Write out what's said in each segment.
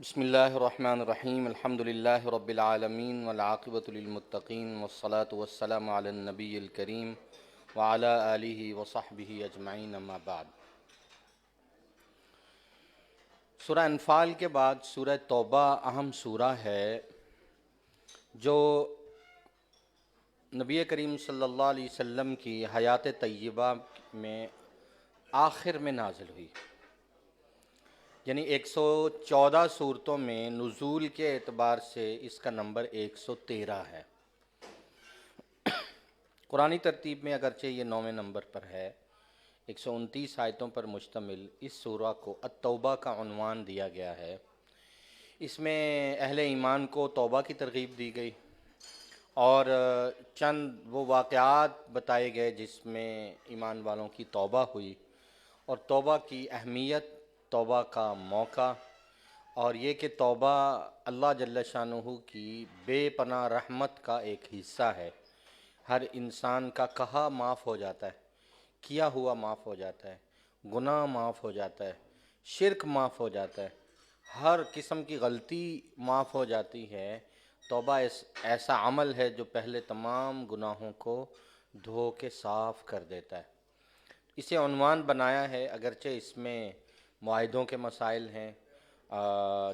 بسم اللہ الرحمن الرحیم الحمد للہ رب العالمین والعاقبۃ للمتقین والصلاة والسلام علی النبی الکریم وعلی آلہ وصحبہ اجمعین اما بعد۔ سورہ انفال کے بعد سورہ توبہ اہم سورہ ہے جو نبی کریم صلی اللہ علیہ وسلم کی حیات طیبہ میں آخر میں نازل ہوئی، یعنی 114 صورتوں میں نزول کے اعتبار سے اس کا نمبر 113 ہے۔ قرآنی ترتیب میں اگرچہ یہ 9ویں نمبر پر ہے، 129 آیتوں پر مشتمل اس سورہ کو التوبہ کا عنوان دیا گیا ہے۔ اس میں اہل ایمان کو توبہ کی ترغیب دی گئی اور چند وہ واقعات بتائے گئے جس میں ایمان والوں کی توبہ ہوئی، اور توبہ کی اہمیت، توبہ کا موقع، اور یہ کہ توبہ اللہ جل شانہ کی بے پناہ رحمت کا ایک حصہ ہے۔ ہر انسان کا کہا معاف ہو جاتا ہے، کیا ہوا معاف ہو جاتا ہے، گناہ معاف ہو جاتا ہے، شرک معاف ہو جاتا ہے، ہر قسم کی غلطی معاف ہو جاتی ہے۔ توبہ ایسا عمل ہے جو پہلے تمام گناہوں کو دھو کے صاف کر دیتا ہے۔ اسے عنوان بنایا ہے، اگرچہ اس میں معاہدوں کے مسائل ہیں،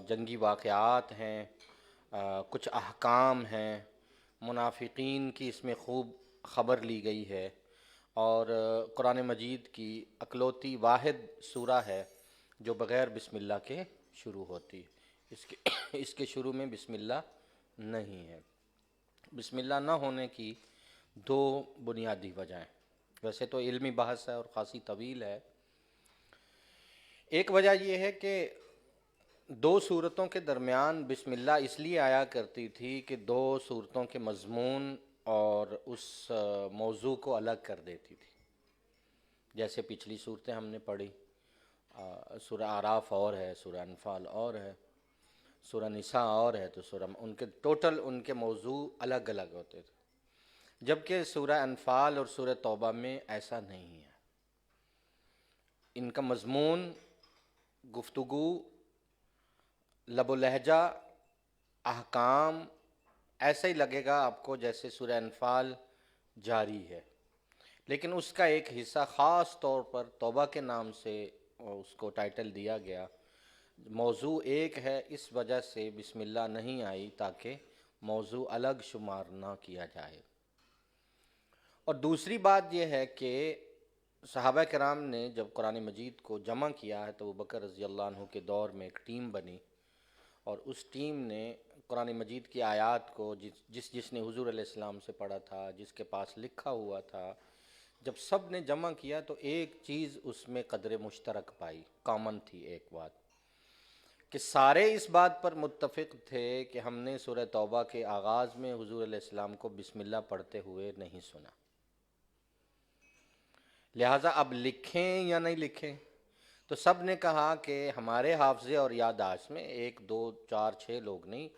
جنگی واقعات ہیں، کچھ احکام ہیں، منافقین کی اس میں خوب خبر لی گئی ہے، اور قرآن مجید کی اکلوتی واحد سورہ ہے جو بغیر بسم اللہ کے شروع ہوتی ہے۔ اس کے شروع میں بسم اللہ نہیں ہے۔ بسم اللہ نہ ہونے کی دو بنیادی وجہیں، ویسے تو علمی بحث ہے اور خاصی طویل ہے۔ ایک وجہ یہ ہے کہ دو صورتوں کے درمیان بسم اللہ اس لیے آیا کرتی تھی کہ دو صورتوں کے مضمون اور اس موضوع کو الگ کر دیتی تھی۔ جیسے پچھلی صورتیں ہم نے پڑھی، سورہ اعراف اور ہے، سورہ انفال اور ہے، سورہ نساء اور ہے، تو ان کے ٹوٹل ان کے موضوع الگ الگ ہوتے تھے، جبکہ سورہ انفال اور سورہ توبہ میں ایسا نہیں ہے۔ ان کا مضمون، گفتگو، لب و لہجہ، احکام ایسا ہی لگے گا آپ کو جیسے سورہ انفال جاری ہے، لیکن اس کا ایک حصہ خاص طور پر توبہ کے نام سے اس کو ٹائٹل دیا گیا۔ موضوع ایک ہے، اس وجہ سے بسم اللہ نہیں آئی تاکہ موضوع الگ شمار نہ کیا جائے۔ اور دوسری بات یہ ہے کہ صحابہ کرام نے جب قرآن مجید کو جمع کیا ہے تو ابوبکر رضی اللہ عنہ کے دور میں ایک ٹیم بنی، اور اس ٹیم نے قرآن مجید کی آیات کو جس نے حضور علیہ السلام سے پڑھا تھا، جس کے پاس لکھا ہوا تھا، جب سب نے جمع کیا تو ایک چیز اس میں قدر مشترک پائی، کامن تھی ایک بات، کہ سارے اس بات پر متفق تھے کہ ہم نے سورہ توبہ کے آغاز میں حضور علیہ السلام کو بسم اللہ پڑھتے ہوئے نہیں سنا، لہٰذا اب لکھیں یا نہیں لکھیں۔ تو سب نے کہا کہ ہمارے حافظے اور یادداشت میں 1 2 4 6 لوگ نہیں،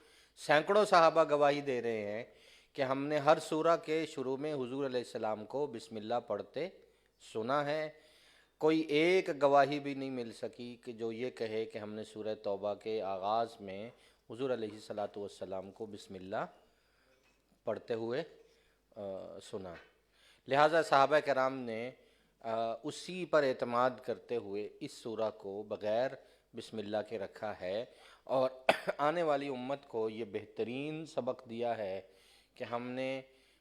سینکڑوں صحابہ گواہی دے رہے ہیں کہ ہم نے ہر سورہ کے شروع میں حضور علیہ السلام کو بسم اللہ پڑھتے سنا ہے۔ کوئی ایک گواہی بھی نہیں مل سکی کہ جو یہ کہے کہ ہم نے سورہ توبہ کے آغاز میں حضور علیہ السلام کو بسم اللہ پڑھتے ہوئے سنا۔ لہٰذا صحابہ کرام نے اسی پر اعتماد کرتے ہوئے اس سورہ کو بغیر بسم اللہ کے رکھا ہے، اور آنے والی امت کو یہ بہترین سبق دیا ہے کہ ہم نے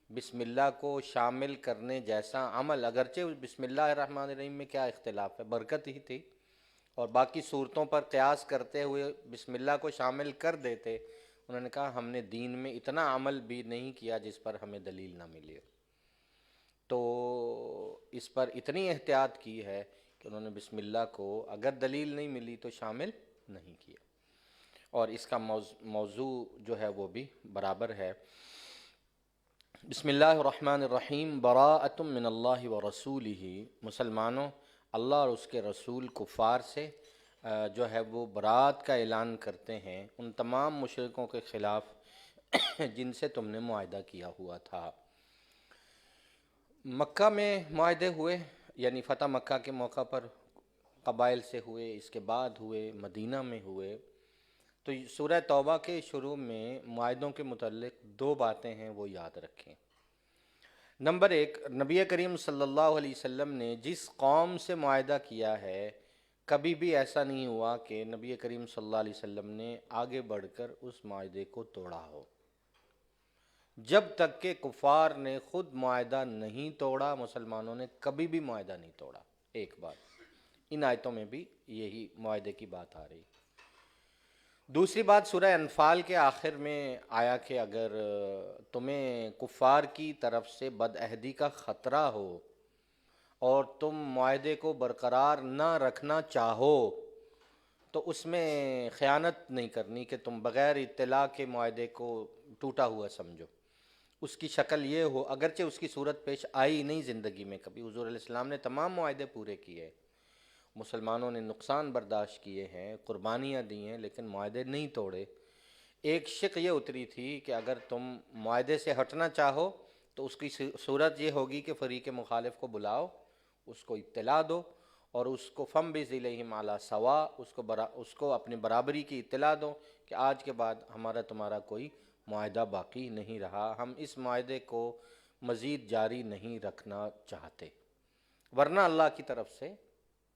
بسم اللہ کو شامل کرنے جیسا عمل، اگرچہ بسم اللہ الرحمن الرحیم میں کیا اختلاف ہے، برکت ہی تھی، اور باقی صورتوں پر قیاس کرتے ہوئے بسم اللہ کو شامل کر دیتے۔ انہوں نے کہا ہم نے دین میں اتنا عمل بھی نہیں کیا جس پر ہمیں دلیل نہ ملی، تو اس پر اتنی احتیاط کی ہے کہ انہوں نے بسم اللہ کو اگر دلیل نہیں ملی تو شامل نہیں کیا، اور اس کا موضوع جو ہے وہ بھی برابر ہے۔ بسم اللہ الرحمن الرحیم، براءۃ من اللہ ورسولہ، مسلمانوں، اللہ اور اس کے رسول کفار سے جو ہے وہ برات کا اعلان کرتے ہیں، ان تمام مشرکوں کے خلاف جن سے تم نے معاہدہ کیا ہوا تھا۔ مکہ میں معاہدے ہوئے، یعنی فتح مکہ کے موقع پر قبائل سے ہوئے، اس کے بعد ہوئے، مدینہ میں ہوئے، تو تو سورہ توبہ کے شروع میں معاہدوں کے متعلق دو باتیں ہیں، وہ یاد رکھیں۔ نمبر ایک، نبی کریم صلی اللہ علیہ وسلم نے جس قوم سے معاہدہ کیا ہے، کبھی بھی ایسا نہیں ہوا کہ نبی کریم صلی اللہ علیہ وسلم نے آگے بڑھ کر اس معاہدے کو توڑا ہو۔ جب تک کہ کفار نے خود معاہدہ نہیں توڑا، مسلمانوں نے کبھی بھی معاہدہ نہیں توڑا۔ ایک بات، ان آیتوں میں بھی یہی معاہدے کی بات آ رہی۔ دوسری بات، سورہ انفال کے آخر میں آیا کہ اگر تمہیں کفار کی طرف سے بدعہدی کا خطرہ ہو اور تم معاہدے کو برقرار نہ رکھنا چاہو تو اس میں خیانت نہیں کرنی کہ تم بغیر اطلاع کے معاہدے کو ٹوٹا ہوا سمجھو۔ اس کی شکل یہ ہو، اگرچہ اس کی صورت پیش آئی نہیں زندگی میں کبھی، حضور علیہ السلام نے تمام معاہدے پورے کیے، مسلمانوں نے نقصان برداشت کیے ہیں، قربانیاں دی ہیں، لیکن معاہدے نہیں توڑے۔ ایک شق یہ اتری تھی کہ اگر تم معاہدے سے ہٹنا چاہو تو اس کی صورت یہ ہوگی کہ فریق مخالف کو بلاؤ، اس کو اطلاع دو اور اس کو فم بِذِلِہِمْ عَلَى سَوَاء، اس کو اپنی برابری کی اطلاع دو کہ آج کے بعد ہمارا تمہارا کوئی معاہدہ باقی نہیں رہا، ہم اس معاہدے کو مزید جاری نہیں رکھنا چاہتے، ورنہ اللہ کی طرف سے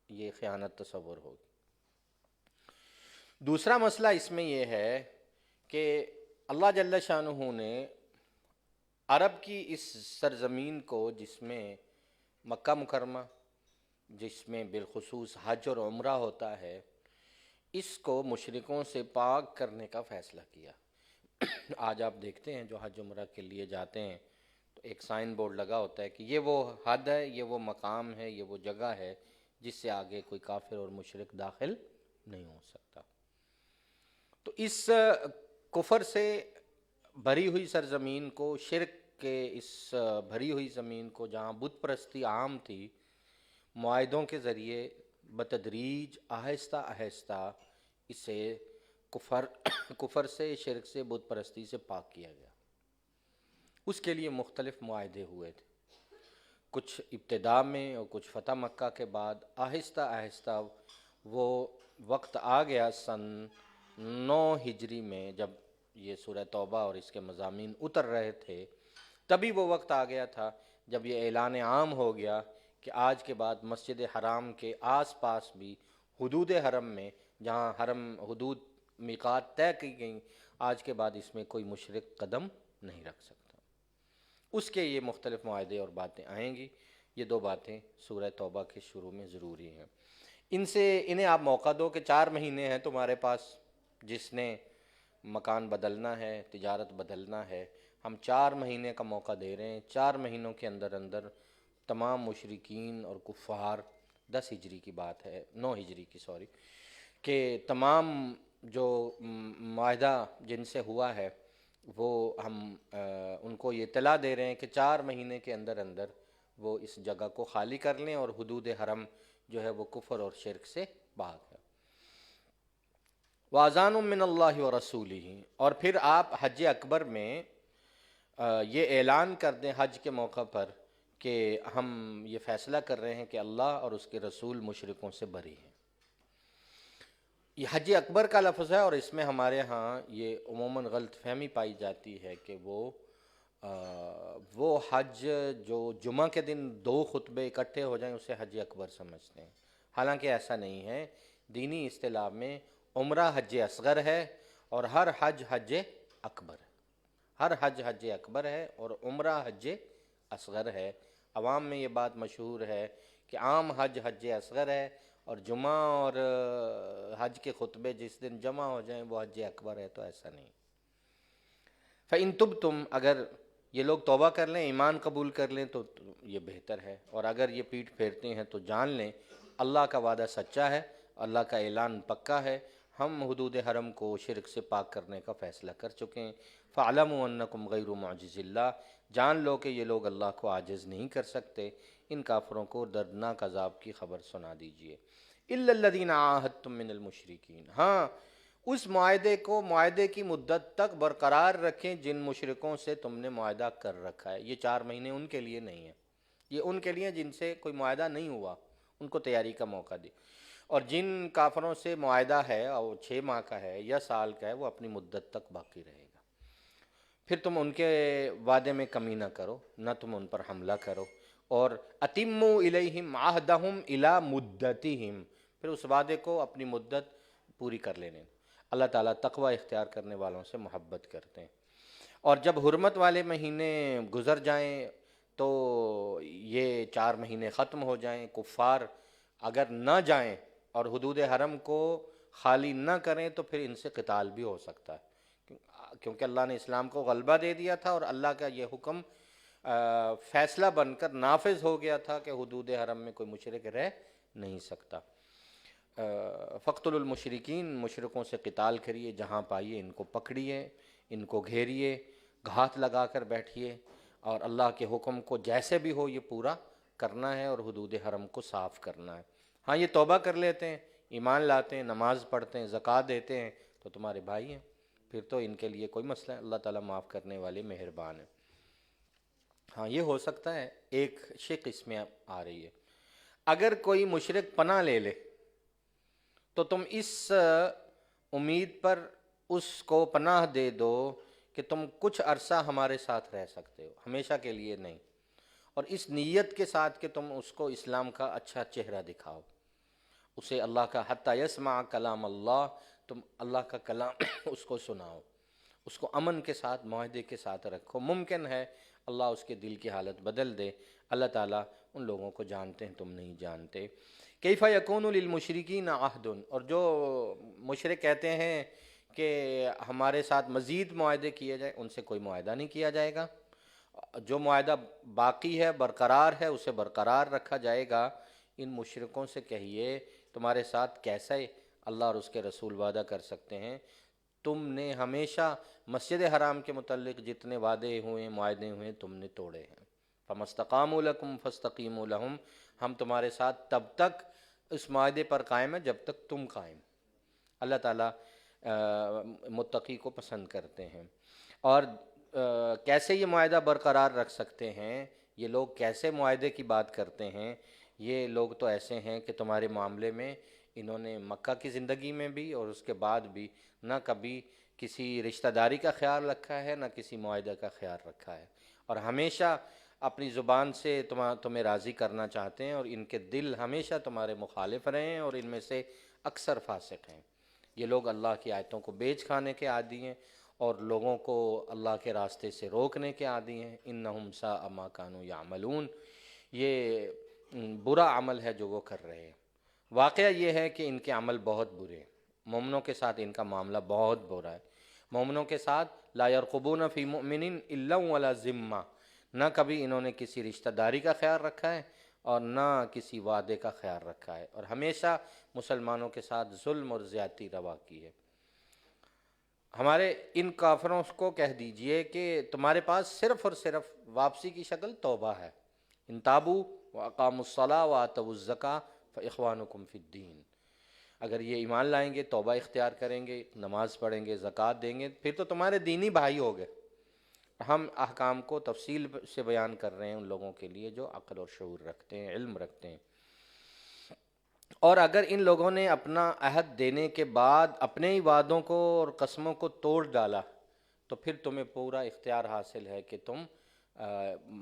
یہ خیانت تصور ہوگی۔ دوسرا مسئلہ اس میں یہ ہے کہ اللہ جل شانہ نے عرب کی اس سرزمین کو، جس میں مکہ مکرمہ، جس میں بالخصوص حج اور عمرہ ہوتا ہے، اس کو مشرکوں سے پاک کرنے کا فیصلہ کیا۔ آج آپ دیکھتے ہیں جو حج عمرہ کے لیے جاتے ہیں تو ایک سائن بورڈ لگا ہوتا ہے کہ یہ وہ حد ہے، یہ وہ مقام ہے، یہ وہ جگہ ہے جس سے آگے کوئی کافر اور مشرک داخل نہیں ہو سکتا۔ تو اس کفر سے بھری ہوئی سرزمین کو، شرک کے اس بھری ہوئی زمین کو، جہاں بت پرستی عام تھی، معاہدوں کے ذریعے بتدریج آہستہ آہستہ اسے کفر سے، شرک سے، بت پرستی سے پاک کیا گیا۔ اس کے لیے مختلف معاہدے ہوئے تھے، کچھ ابتدا میں اور کچھ فتح مکہ کے بعد۔ آہستہ آہستہ وہ وقت آ گیا سن 9 ہجری میں، جب یہ سورہ توبہ اور اس کے مضامین اتر رہے تھے، تبھی وہ وقت آ گیا تھا جب یہ اعلان عام ہو گیا کہ آج کے بعد مسجد حرام کے آس پاس بھی، حدود حرم میں جہاں حرم حدود میقات طے کی گئیں، آج کے بعد اس میں کوئی مشرک قدم نہیں رکھ سکتا۔ اس کے یہ مختلف معاہدے اور باتیں آئیں گی۔ یہ دو باتیں سورہ توبہ کے شروع میں ضروری ہیں۔ انہیں آپ موقع دو کہ 4 مہینے ہیں تمہارے پاس، جس نے مکان بدلنا ہے، تجارت بدلنا ہے، ہم 4 مہینے کا موقع دے رہے ہیں۔ 4 مہینوں کے اندر اندر تمام مشرکین اور کفار، 10 ہجری کی بات ہے، 9 ہجری کی سوری، کہ تمام جو معاہدہ جن سے ہوا ہے وہ ہم ان کو یہ اطلاع دے رہے ہیں کہ 4 مہینے کے اندر اندر وہ اس جگہ کو خالی کر لیں اور حدود حرم جو ہے وہ کفر اور شرک سے پاک ہے۔ وَأَذَانٌ مِّنَ اللَّهِ وَرَسُولِهِ، اور پھر آپ حج اکبر میں یہ اعلان کر دیں حج کے موقع پر کہ ہم یہ فیصلہ کر رہے ہیں کہ اللہ اور اس کے رسول مشرکوں سے بری ہیں۔ یہ حج اکبر کا لفظ ہے، اور اس میں ہمارے ہاں یہ عموماً غلط فہمی پائی جاتی ہے کہ وہ حج جو جمعہ کے دن 2 خطبے اکٹھے ہو جائیں اسے حج اکبر سمجھتے ہیں، حالانکہ ایسا نہیں ہے۔ دینی اصطلاح میں عمرہ حج اصغر ہے اور ہر حج حج اکبر ہے۔ ہر حج حج اکبر ہے اور عمرہ حج اصغر ہے۔ عوام میں یہ بات مشہور ہے کہ عام حج حج اصغر ہے اور جمعہ اور حج کے خطبے جس دن جمع ہو جائیں وہ حج اکبر ہے، تو ایسا نہیں۔ فَإِن تُبْتُمْ، اگر یہ لوگ توبہ کر لیں، ایمان قبول کر لیں تو یہ بہتر ہے، اور اگر یہ پیٹھ پھیرتے ہیں تو جان لیں اللہ کا وعدہ سچا ہے، اللہ کا اعلان پکا ہے، ہم حدود حرم کو شرک سے پاک کرنے کا فیصلہ کر چکے ہیں۔ فَاعْلَمُوا أَنَّكُمْ غَيْرُ مُعْجِزِ اللَّهِ، جان لو کہ یہ لوگ اللہ کو عاجز نہیں کر سکتے۔ ان کافروں کو دردناک عذاب کی خبر سنا دیجئے۔ إِلَّا الَّذِينَ عَاهَدتُّم مِّنَ الْمُشْرِكِينَ، ہاں اس معاہدے کو، معاہدے کی مدت تک برقرار رکھیں جن مشرکوں سے تم نے معاہدہ کر رکھا ہے۔ یہ 4 مہینے ان کے لیے نہیں ہے، یہ ان کے لیے جن سے کوئی معاہدہ نہیں ہوا، ان کو تیاری کا موقع دی۔ اور جن کافروں سے معاہدہ ہے اور 6 ماہ کا ہے یا سال کا ہے، وہ اپنی مدت تک باقی رہے گا۔ پھر تم ان کے وعدے میں کمی نہ کرو، نہ تم ان پر حملہ کرو، اور اتموا الیہم عہدہم الی مدتہم، پھر اس وعدے کو اپنی مدت پوری کر لینے دو۔ اللہ تعالیٰ تقوی اختیار کرنے والوں سے محبت کرتے ہیں۔ اور جب حرمت والے مہینے گزر جائیں تو یہ 4 مہینے ختم ہو جائیں، کفار اگر نہ جائیں اور حدود حرم کو خالی نہ کریں تو پھر ان سے قتال بھی ہو سکتا ہے، کیونکہ اللہ نے اسلام کو غلبہ دے دیا تھا، اور اللہ کا یہ حکم فیصلہ بن کر نافذ ہو گیا تھا کہ حدود حرم میں کوئی مشرک رہ نہیں سکتا۔ فقتلوا المشرکین، مشرکوں سے قتال کریے، جہاں پائیے ان کو پکڑیے، ان کو گھیریے، گھات لگا کر بیٹھیے، اور اللہ کے حکم کو جیسے بھی ہو یہ پورا کرنا ہے اور حدود حرم کو صاف کرنا ہے۔ ہاں یہ توبہ کر لیتے ہیں، ایمان لاتے ہیں، نماز پڑھتے ہیں، زکوٰۃ دیتے ہیں تو تمہارے بھائی ہیں، پھر تو ان کے لیے کوئی مسئلہ ہے، اللہ تعالیٰ معاف کرنے والے مہربان ہے۔ ہاں یہ ہو سکتا ہے ایک شق اس میں آ رہی ہے، اگر کوئی مشرک پناہ لے لے تو تم اس امید پر اس کو پناہ دے دو کہ تم کچھ عرصہ ہمارے ساتھ رہ سکتے ہو، ہمیشہ کے لیے نہیں، اور اس نیت کے ساتھ کہ تم اس کو اسلام کا اچھا چہرہ دکھاؤ، اسے اللہ کا حتی یسمع کلام اللہ، تم اللہ کا کلام اس کو سناؤ، اس کو امن کے ساتھ معاہدے کے ساتھ رکھو۔ ممکن ہے اللہ اس کے دل کی حالت بدل دے، اللہ تعالیٰ ان لوگوں کو جانتے ہیں، تم نہیں جانتے۔ کیف یکون للمشرکین عہد، اور جو مشرک کہتے ہیں کہ ہمارے ساتھ مزید معاہدے کیے جائیں، ان سے کوئی معاہدہ نہیں کیا جائے گا، جو معاہدہ باقی ہے برقرار ہے اسے برقرار رکھا جائے گا۔ ان مشرکوں سے کہیے تمہارے ساتھ کیسے اللہ اور اس کے رسول وعدہ کر سکتے ہیں؟ تم نے ہمیشہ مسجد حرام کے متعلق جتنے وعدے ہوئے معاہدے ہوئے تم نے توڑے ہیں۔ فَمَا اسْتَقَامُوا لَكُمْ فَاسْتَقِيمُوا لَهُمْ، ہم تمہارے ساتھ تب تک اس معاہدے پر قائم ہیں جب تک تم قائم۔ اللہ تعالیٰ متقی کو پسند کرتے ہیں۔ اور کیسے یہ معاہدہ برقرار رکھ سکتے ہیں؟ یہ لوگ کیسے معاہدے کی بات کرتے ہیں؟ یہ لوگ تو ایسے ہیں کہ تمہارے معاملے میں انہوں نے مکہ کی زندگی میں بھی اور اس کے بعد بھی نہ کبھی کسی رشتہ داری کا خیال رکھا ہے، نہ کسی معاہدہ کا خیال رکھا ہے، اور ہمیشہ اپنی زبان سے تمہیں راضی کرنا چاہتے ہیں، اور ان کے دل ہمیشہ تمہارے مخالف رہے ہیں، اور ان میں سے اکثر فاسق ہیں۔ یہ لوگ اللہ کی آیتوں کو بیچ کھانے کے عادی ہیں اور لوگوں کو اللہ کے راستے سے روکنے کے عادی ہیں۔ انہم ساء ما کانوا یعملون، یہ برا عمل ہے جو وہ کر رہے ہیں۔ واقعہ یہ ہے کہ ان کے عمل بہت برے ہیں، مومنوں کے ساتھ ان کا معاملہ بہت برا ہے۔ مومنوں کے ساتھ لا یرقبون فی مؤمن الا ولا ذمہ، نہ کبھی انہوں نے کسی رشتہ داری کا خیال رکھا ہے اور نہ کسی وعدے کا خیال رکھا ہے، اور ہمیشہ مسلمانوں کے ساتھ ظلم اور زیادتی روا کی ہے۔ ہمارے ان کافروں کو کہہ دیجئے کہ تمہارے پاس صرف اور صرف واپسی کی شکل توبہ ہے۔ ان تابوا واقاموا الصلاۃ وآتوا الزکاۃ فاخوانکم فی الدین، اگر یہ ایمان لائیں گے، توبہ اختیار کریں گے، نماز پڑھیں گے، زکوٰۃ دیں گے، پھر تو تمہارے دینی بھائی ہو گئے۔ ہم احکام کو تفصیل سے بیان کر رہے ہیں ان لوگوں کے لیے جو عقل اور شعور رکھتے ہیں، علم رکھتے ہیں۔ اور اگر ان لوگوں نے اپنا عہد دینے کے بعد اپنے ہی وعدوں کو اور قسموں کو توڑ ڈالا تو پھر تمہیں پورا اختیار حاصل ہے کہ تم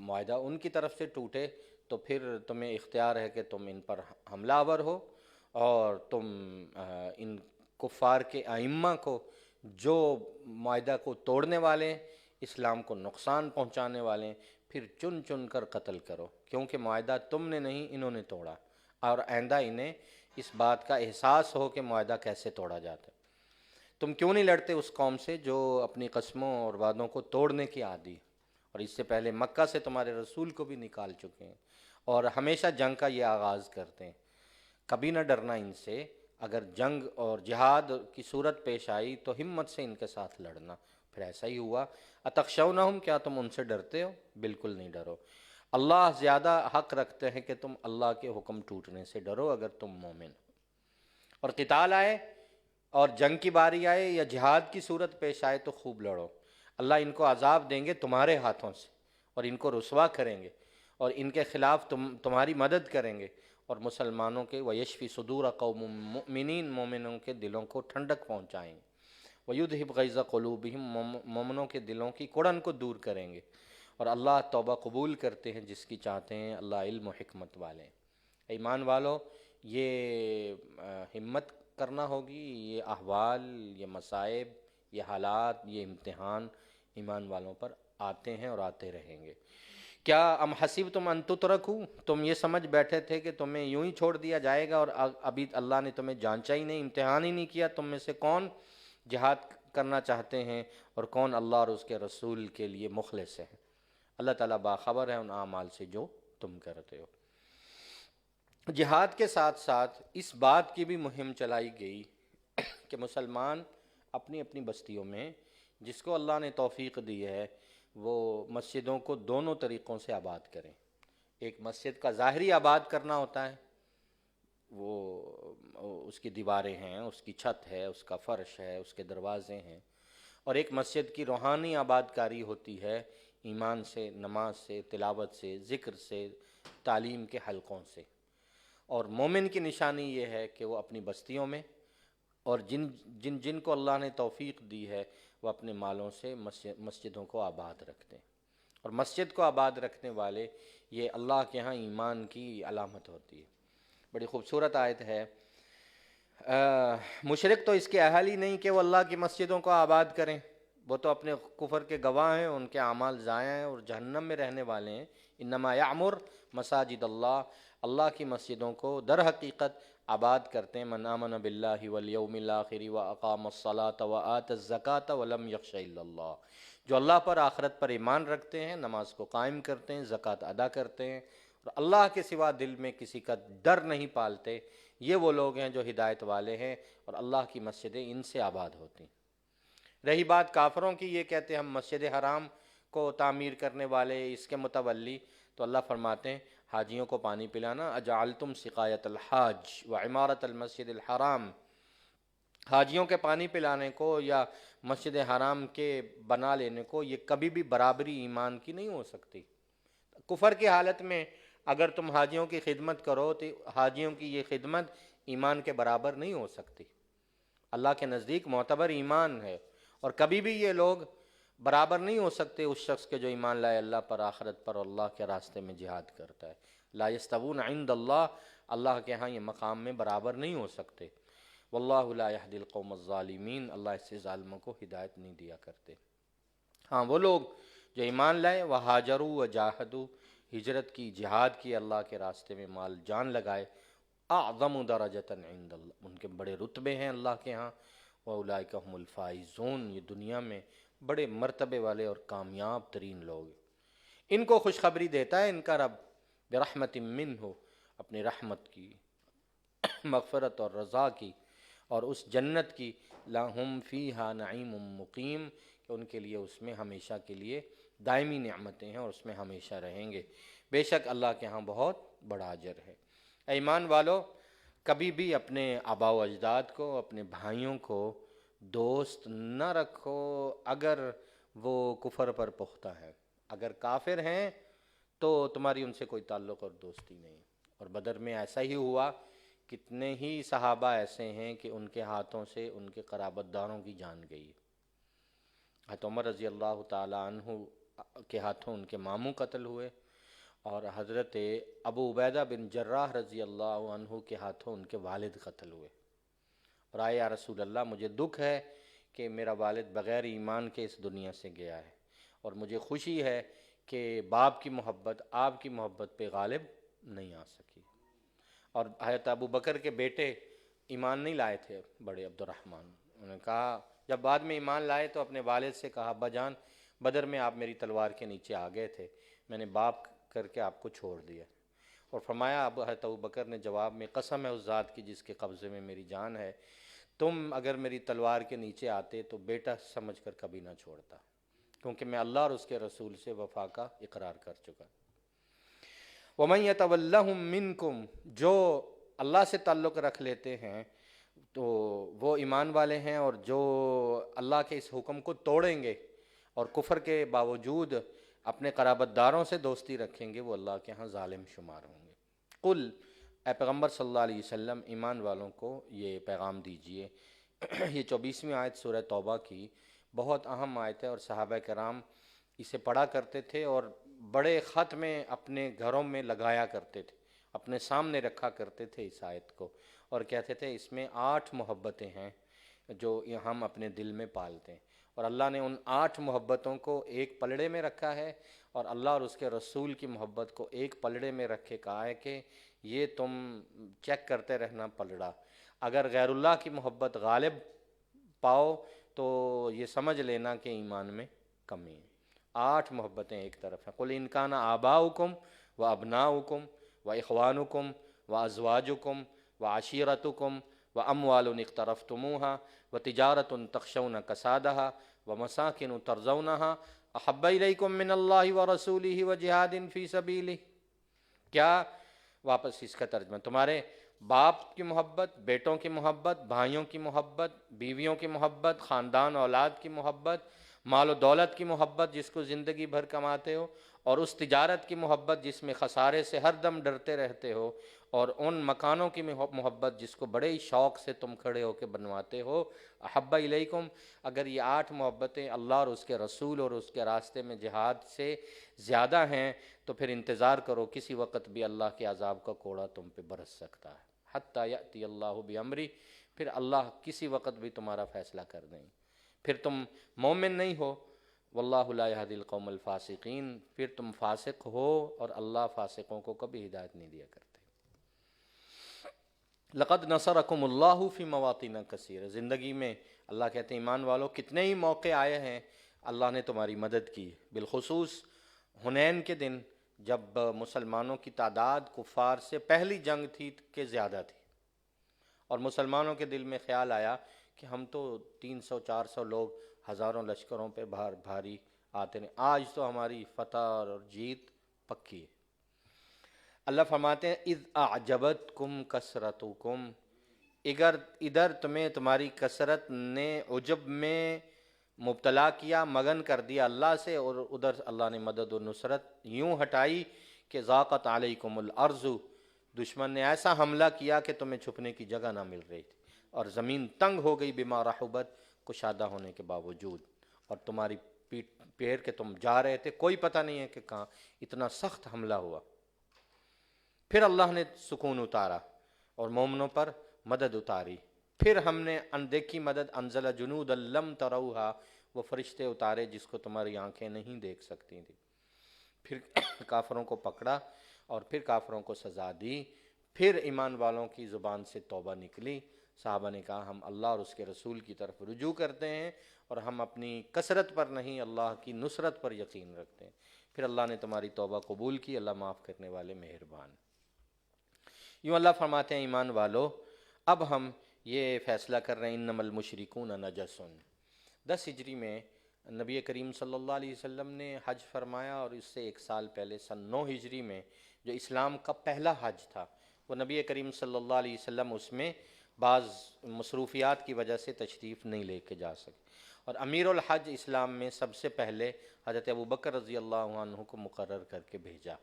معاہدہ ان کی طرف سے ٹوٹے تو پھر تمہیں اختیار ہے کہ تم ان پر حملہ آور ہو، اور تم ان کفار کے ائمہ کو جو معاہدہ کو توڑنے والے ہیں، اسلام کو نقصان پہنچانے والے ہیں، پھر چن چن کر قتل کرو، کیونکہ معاہدہ تم نے نہیں انہوں نے توڑا، اور آئندہ انہیں اس بات کا احساس ہو کہ معاہدہ کیسے توڑا جاتا ہے۔ تم کیوں نہیں لڑتے اس قوم سے جو اپنی قسموں اور وعدوں کو توڑنے کی عادی، اور اس سے پہلے مکہ سے تمہارے رسول کو بھی نکال چکے ہیں اور ہمیشہ جنگ کا یہ آغاز کرتے ہیں۔ کبھی نہ ڈرنا ان سے، اگر جنگ اور جہاد کی صورت پیش آئی تو ہمت سے ان کے ساتھ لڑنا۔ پھر ایسا ہی ہوا، اتخشونہم، کیا تم ان سے ڈرتے ہو؟ بالکل نہیں ڈرو۔ اللہ زیادہ حق رکھتے ہیں کہ تم اللہ کے حکم ٹوٹنے سے ڈرو اگر تم مومن ہو۔ اور قتال آئے اور جنگ کی باری آئے یا جہاد کی صورت پیش آئے تو خوب لڑو، اللہ ان کو عذاب دیں گے تمہارے ہاتھوں سے، اور ان کو رسوا کریں گے، اور ان کے خلاف تمہاری مدد کریں گے، اور مسلمانوں کے ویشفی صدور قوم مؤمنین، مومنوں کے دلوں کو ٹھنڈک پہنچائیں گے، ویذہب غیظ قلوبہم، مومنوں کے دلوں کی کڑن کو دور کریں گے، اور اللہ توبہ قبول کرتے ہیں جس کی چاہتے ہیں، اللہ علم و حکمت والے ہیں۔ ایمان والو، یہ ہمت کرنا ہوگی، یہ احوال، یہ مصائب، یہ حالات، یہ امتحان ایمان والوں پر آتے ہیں اور آتے رہیں گے۔ کیا ام حسبتم ان تترکوا، تم یہ سمجھ بیٹھے تھے کہ تمہیں یوں ہی چھوڑ دیا جائے گا، اور ابھی اللہ نے تمہیں جانچا ہی نہیں، امتحان ہی نہیں کیا؟ تم میں سے کون جہاد کرنا چاہتے ہیں اور کون اللہ اور اس کے رسول کے لیے مخلص ہے؟ اللہ تعالیٰ باخبر ہے ان اعمال سے جو تم کرتے ہو۔ جہاد کے ساتھ ساتھ اس بات کی بھی مہم چلائی گئی کہ مسلمان اپنی اپنی بستیوں میں جس کو اللہ نے توفیق دی ہے وہ مسجدوں کو دونوں طریقوں سے آباد کریں۔ ایک مسجد کا ظاہری آباد کرنا ہوتا ہے، وہ اس کی دیواریں ہیں، اس کی چھت ہے، اس کا فرش ہے، اس کے دروازے ہیں، اور ایک مسجد کی روحانی آباد کاری ہوتی ہے، ایمان سے، نماز سے، تلاوت سے، ذکر سے، تعلیم کے حلقوں سے۔ اور مومن کی نشانی یہ ہے کہ وہ اپنی بستیوں میں، اور جن کو اللہ نے توفیق دی ہے وہ اپنے مالوں سے مسجدوں کو آباد رکھتے ہیں، اور مسجد کو آباد رکھنے والے یہ اللہ کے ہاں ایمان کی علامت ہوتی ہے۔ بڑی خوبصورت آیت ہے، مشرک تو اس کے اہل ہی نہیں کہ وہ اللہ کی مسجدوں کو آباد کریں، وہ تو اپنے کفر کے گواہ ہیں، ان کے اعمال ضائع ہیں اور جہنم میں رہنے والے ہیں۔ انما یعمر مساجد اللہ، اللہ کی مسجدوں کو در حقیقت آباد کرتے ہیں من آمن باللہ والیوم الآخر واقام الصلاۃ وآت الزکاۃ ولم یخش الا اللہ، جو اللہ پر، آخرت پر ایمان رکھتے ہیں، نماز کو قائم کرتے ہیں، زکوٰۃ ادا کرتے ہیں، اور اللہ کے سوا دل میں کسی کا ڈر نہیں پالتے، یہ وہ لوگ ہیں جو ہدایت والے ہیں، اور اللہ کی مسجدیں ان سے آباد ہوتی ہیں۔ رہی بات کافروں کی، یہ کہتے ہیں ہم مسجد حرام کو تعمیر کرنے والے، اس کے متولی، تو اللہ فرماتے ہیں حاجیوں کو پانی پلانا، اجعلتم سقایت الحاج وعمارت المسجد الحرام، حاجیوں کے پانی پلانے کو یا مسجد حرام کے بنا لینے کو یہ کبھی بھی برابری ایمان کی نہیں ہو سکتی۔ کفر کی حالت میں اگر تم حاجیوں کی خدمت کرو تو حاجیوں کی یہ خدمت ایمان کے برابر نہیں ہو سکتی، اللہ کے نزدیک معتبر ایمان ہے، اور کبھی بھی یہ لوگ برابر نہیں ہو سکتے اس شخص کے جو ایمان لائے اللہ پر، آخرت پر، اور اللہ کے راستے میں جہاد کرتا ہے۔ لا یستوون عند اللہ، اللہ کے ہاں یہ مقام میں برابر نہیں ہو سکتے۔ واللہ لا یہدی القوم الظالمین، اللہ ایسے ظالموں کو ہدایت نہیں دیا کرتے۔ ہاں وہ لوگ جو ایمان لائے، وہاجروا وجاہدوا، ہجرت کی، جہاد کی، اللہ کے راستے میں مال جان لگائے، اعظم درجۃ عند اللہ، ان کے بڑے رتبے ہیں اللہ کے ہاں، واولئک هم الفائزون، یہ دنیا میں بڑے مرتبے والے اور کامیاب ترین لوگ ہیں۔ ان کو خوشخبری دیتا ہے ان کا رب برحمت منہ، اپنی رحمت کی، مغفرت اور رضا کی، اور اس جنت کی، لہم فیہا نعیم مقیم، کہ ان کے لیے اس میں ہمیشہ کے لیے دائمی نعمتیں ہیں اور اس میں ہمیشہ رہیں گے، بے شک اللہ کے ہاں بہت بڑا اجر ہے۔ ایمان والو، کبھی بھی اپنے آباء و اجداد کو، اپنے بھائیوں کو دوست نہ رکھو اگر وہ کفر پر پختہ ہیں، اگر کافر ہیں تو تمہاری ان سے کوئی تعلق اور دوستی نہیں۔ اور بدر میں ایسا ہی ہوا، کتنے ہی صحابہ ایسے ہیں کہ ان کے ہاتھوں سے ان کے قرابت داروں کی جان گئی۔ حضرت عمر رضی اللہ تعالیٰ عنہ کے ہاتھوں ان کے ماموں قتل ہوئے، اور حضرت ابو عبیدہ بن جراح رضی اللہ عنہ کے ہاتھوں ان کے والد قتل ہوئے، اور آئے یا رسول اللہ مجھے دکھ ہے کہ میرا والد بغیر ایمان کے اس دنیا سے گیا ہے، اور مجھے خوشی ہے کہ باپ کی محبت، آپ کی محبت پہ غالب نہیں آ سکی۔ اور حضرت ابو بکر کے بیٹے ایمان نہیں لائے تھے، بڑے عبد الرحمن، انہوں نے کہا جب بعد میں ایمان لائے تو اپنے والد سے کہا ابا جان بدر میں آپ میری تلوار کے نیچے آ گئے تھے، میں نے باپ کر کے آپ کو چھوڑ دیا۔ اور فرمایا حضرت ابو بکر نے جواب میں قسم ہے اس ذات کی جس کے قبضے میں میری جان ہے، تم اگر میری تلوار کے نیچے آتے تو بیٹا سمجھ کر کبھی نہ چھوڑتا، کیونکہ میں اللہ اور اس کے رسول سے وفا کا اقرار کر چکا۔ وَمَن يَتَوَلَّهُم مِّنكُمْ، جو اللہ سے تعلق رکھ لیتے ہیں تو وہ ایمان والے ہیں، اور جو اللہ کے اس حکم کو توڑیں گے اور کفر کے باوجود اپنے قرابت داروں سے دوستی رکھیں گے وہ اللہ کے ہاں ظالم شمار ہوں گے۔ قل، اے پیغمبر صلی اللہ علیہ وسلم ایمان والوں کو یہ پیغام دیجئے۔ یہ 24ویں آیت سورہ توبہ کی بہت اہم آیت ہے، اور صحابہ کرام اسے پڑھا کرتے تھے اور بڑے خط میں اپنے گھروں میں لگایا کرتے تھے، اپنے سامنے رکھا کرتے تھے اس آیت کو، اور کہتے تھے اس میں 8 محبتیں ہیں جو ہم اپنے دل میں پالتے ہیں، اور اللہ نے ان 8 محبتوں کو ایک پلڑے میں رکھا ہے، اور اللہ اور اس کے رسول کی محبت کو ایک پلڑے میں رکھ کے کہا ہے کہ یہ تم چیک کرتے رہنا پلڑا، اگر غیر اللہ کی محبت غالب پاؤ تو یہ سمجھ لینا کہ ایمان میں کمی ہے۔ 8 محبتیں ایک طرف ہیں، قل ان کان آباؤکم و ابناؤکم و اخوانکم و ازواجکم و عشیرتکم و اموال اقترفتموها و تجارت تخشون کسادها و مساکن ترضونها احب الیکم من اللہ و رسولہ و جہاد فی سبیلہ۔ کیا، واپس اس کا ترجمہ، تمہارے باپ کی محبت، بیٹوں کی محبت، بھائیوں کی محبت، بیویوں کی محبت، خاندان اولاد کی محبت، مال و دولت کی محبت جس کو زندگی بھر کماتے ہو، اور اس تجارت کی محبت جس میں خسارے سے ہر دم ڈرتے رہتے ہو، اور ان مکانوں کی محبت جس کو بڑے ہی شوق سے تم کھڑے ہو کے بنواتے ہو، احب الیکم، اگر یہ 8 محبتیں اللہ اور اس کے رسول اور اس کے راستے میں جہاد سے زیادہ ہیں تو پھر انتظار کرو، کسی وقت بھی اللہ کے عذاب کا کوڑا تم پہ برس سکتا ہے، حتیٰ یأتی اللہ بامری، پھر اللہ کسی وقت بھی تمہارا فیصلہ کر دیں، پھر تم مومن نہیں ہو، واللہ لا یہدی القوم الفاسقین، پھر تم فاسق ہو اور اللہ فاسقوں کو کبھی ہدایت نہیں دیا کرتے۔ لقد نصرکم اللہ فی مواطن کثیر، زندگی میں اللہ کہتے ہیں ایمان والو کتنے ہی موقع آئے ہیں اللہ نے تمہاری مدد کی، بالخصوص حنین کے دن جب مسلمانوں کی تعداد کفار سے پہلی جنگ تھی کہ زیادہ تھی، اور مسلمانوں کے دل میں خیال آیا کہ ہم تو 300-400 لوگ ہزاروں لشکروں پہ بھاری آتے ہیں، آج تو ہماری فتح اور جیت پکی ہے۔ اللہ فرماتے ہیں اذ اعجبتکم کثرتکم، ادھر تمہیں تمہاری کثرت نے عجب میں مبتلا کیا، مگن کر دیا اللہ سے، اور ادھر اللہ نے مدد و نصرت یوں ہٹائی کہ ضاقت علیکم الارض، دشمن نے ایسا حملہ کیا کہ تمہیں چھپنے کی جگہ نہ مل رہی تھی، اور زمین تنگ ہو گئی بما رحبت، کشادہ ہونے کے باوجود، اور تمہاری پیر کے تم جا رہے تھے، کوئی پتہ نہیں ہے کہ کہاں، اتنا سخت حملہ ہوا۔ پھر اللہ نے سکون اتارا اور مومنوں پر مدد اتاری، پھر ہم نے اندیکھی مدد، انزل جنود لم تروہا، وہ فرشتے اتارے جس کو تمہاری آنکھیں نہیں دیکھ سکتی تھی، پھر کافروں کو پکڑا اور پھر کافروں کو سزا دی، پھر ایمان والوں کی زبان سے توبہ نکلی، صحابہ نے کہا ہم اللہ اور اس کے رسول کی طرف رجوع کرتے ہیں، اور ہم اپنی کثرت پر نہیں اللہ کی نصرت پر یقین رکھتے ہیں، پھر اللہ نے تمہاری توبہ قبول کی، اللہ معاف کرنے والے مہربان۔ یوں اللہ فرماتے ہیں ایمان والو اب ہم یہ فیصلہ کر رہے ہیں انما المشرکون نجس۔ 10 ہجری میں نبی کریم صلی اللہ علیہ وسلم نے حج فرمایا، اور اس سے 1 سال پہلے سن 9 ہجری میں جو اسلام کا پہلا حج تھا، وہ نبی کریم صلی اللہ علیہ وسلم اس میں بعض مصروفیات کی وجہ سے تشریف نہیں لے کے جا سکے، اور امیر الحج اسلام میں سب سے پہلے حضرت ابوبکر رضی اللہ عنہ کو مقرر کر کے بھیجا،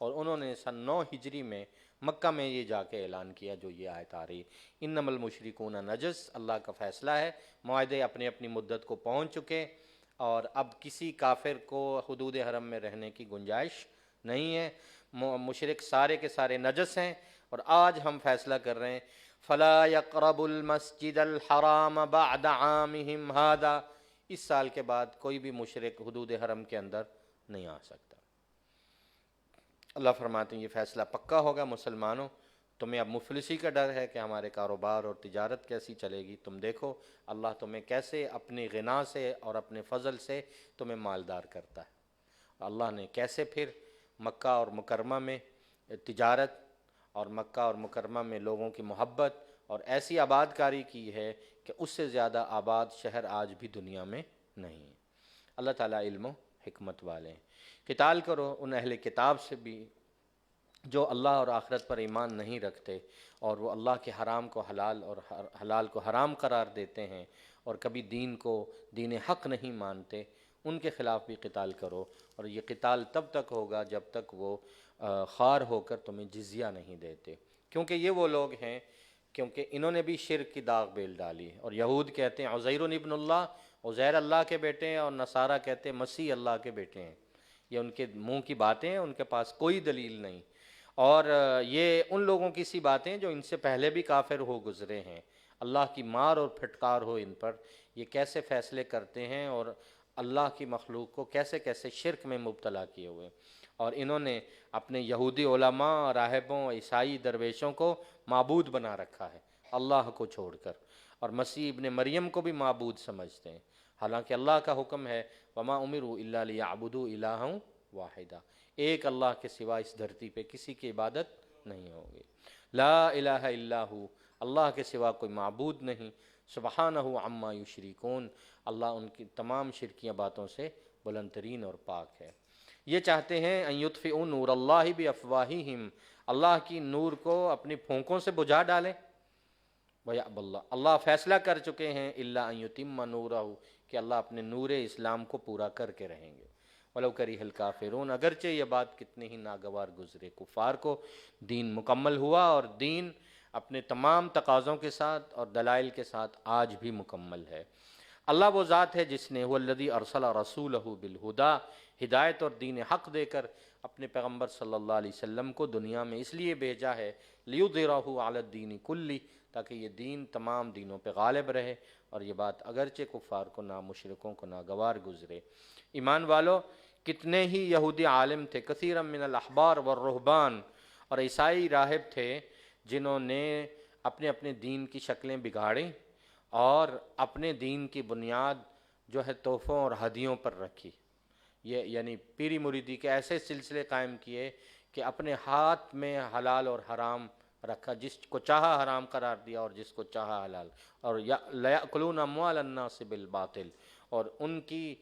اور انہوں نے سن 9 ہجری میں مکہ میں یہ جا کے اعلان کیا جو یہ آیت آ رہی، انما المشرکون نجس، اللہ کا فیصلہ ہے، معاہدے اپنی اپنی مدت کو پہنچ چکے، اور اب کسی کافر کو حدود حرم میں رہنے کی گنجائش نہیں ہے، مشرک سارے کے سارے نجس ہیں، اور آج ہم فیصلہ کر رہے ہیں فلا یقرب المسجد الحرام بعد عامہم ھذا، اس سال کے بعد کوئی بھی مشرک حدود حرم کے اندر نہیں آ سکتا۔ اللہ فرماتے ہیں یہ فیصلہ پکا ہوگا مسلمانوں، تمہیں اب مفلسی کا ڈر ہے کہ ہمارے کاروبار اور تجارت کیسی چلے گی، تم دیکھو اللہ تمہیں کیسے اپنی غنا سے اور اپنے فضل سے تمہیں مالدار کرتا ہے، اللہ نے کیسے پھر مکہ اور مکرمہ میں تجارت اور مکہ اور مکرمہ میں لوگوں کی محبت اور ایسی آباد کاری کی ہے کہ اس سے زیادہ آباد شہر آج بھی دنیا میں نہیں ہے۔ اللہ تعالیٰ علم و حکمت والے ہیں۔ قتال کرو ان اہل کتاب سے بھی جو اللہ اور آخرت پر ایمان نہیں رکھتے، اور وہ اللہ کے حرام کو حلال اور حلال کو حرام قرار دیتے ہیں، اور کبھی دین کو دین حق نہیں مانتے، ان کے خلاف بھی قتال کرو، اور یہ قتال تب تک ہوگا جب تک وہ خوار ہو کر تمہیں جزیہ نہیں دیتے، کیونکہ یہ وہ لوگ ہیں، کیونکہ انہوں نے بھی شرک کی داغ بیل ڈالی ہے، اور یہود کہتے ہیں عزیر ابن اللہ، عزیر اللہ کے بیٹے ہیں، اور نصارہ کہتے ہیں مسیح اللہ کے بیٹے ہیں۔ یہ ان کے منہ کی باتیں ہیں، ان کے پاس کوئی دلیل نہیں، اور یہ ان لوگوں کی سی باتیں جو ان سے پہلے بھی کافر ہو گزرے ہیں۔ اللہ کی مار اور پھٹکار ہو ان پر، یہ کیسے فیصلے کرتے ہیں اور اللہ کی مخلوق کو کیسے کیسے شرک میں مبتلا کیے ہوئے، اور انہوں نے اپنے یہودی علماء، راہبوں، عیسائی درویشوں کو معبود بنا رکھا ہے اللہ کو چھوڑ کر، اور مسیح ابن مریم کو بھی معبود سمجھتے ہیں، حالانکہ اللہ کا حکم ہے وما امروا الا لیعبدوا الہا واحدا، ایک اللہ کے سوا اس دھرتی پہ کسی کی عبادت نہیں ہوگی، لا الہ الا ہو، اللہ کے سوا کوئی معبود نہیں، سبحانہ عما یشرکون، اللہ ان کی تمام شرکیاں باتوں سے بلند ترین اور پاک ہے۔ یہ چاہتے ہیں ان یطفئوا نور اللہ بافواہہم، اللہ کی نور کو اپنی پھونکوں سے بجھا ڈالیں، وَيَأْبَى اللَّهُ، اللہ فیصلہ کر چکے ہیں الا ان یتم نورہ، کہ اللہ اپنے نور اسلام کو پورا کر کے رہیں گے، وَلَوْ كَرِهَ الْكَافِرُونَ، اگرچہ یہ بات کتنی ہی ناگوار گزرے کفار کو، دین مکمل ہوا، اور دین اپنے تمام تقاضوں کے ساتھ اور دلائل کے ساتھ آج بھی مکمل ہے۔ اللہ وہ ذات ہے جس نے هو الذی ارسل رسولہ بالہدی، ہدایت اور دین حق دے کر اپنے پیغمبر صلی اللہ علیہ وسلم کو دنیا میں اس لیے بھیجا ہے لیظہرہ علی الدین کلہ، تاکہ یہ دین تمام دینوں پہ غالب رہے، اور یہ بات اگرچہ کفار کو نہ مشرکوں کو ناگوار گزرے۔ ایمان والو، کتنے ہی یہودی عالم تھے، کثیرا من الاحبار والرہبان، اور عیسائی راہب تھے جنہوں نے اپنے اپنے دین کی شکلیں بگاڑیں اور اپنے دین کی بنیاد جو ہے تحفوں اور ہدیوں پر رکھی، یہ یعنی پیری مریدی کے ایسے سلسلے قائم کیے کہ اپنے ہاتھ میں حلال اور حرام رکھا، جس کو چاہا حرام قرار دیا اور جس کو چاہا حلال، اور لَيَأْكُلُونَ أَمْوَالَ النَّاسِ بِالْبَاطِلِ، اور ان کی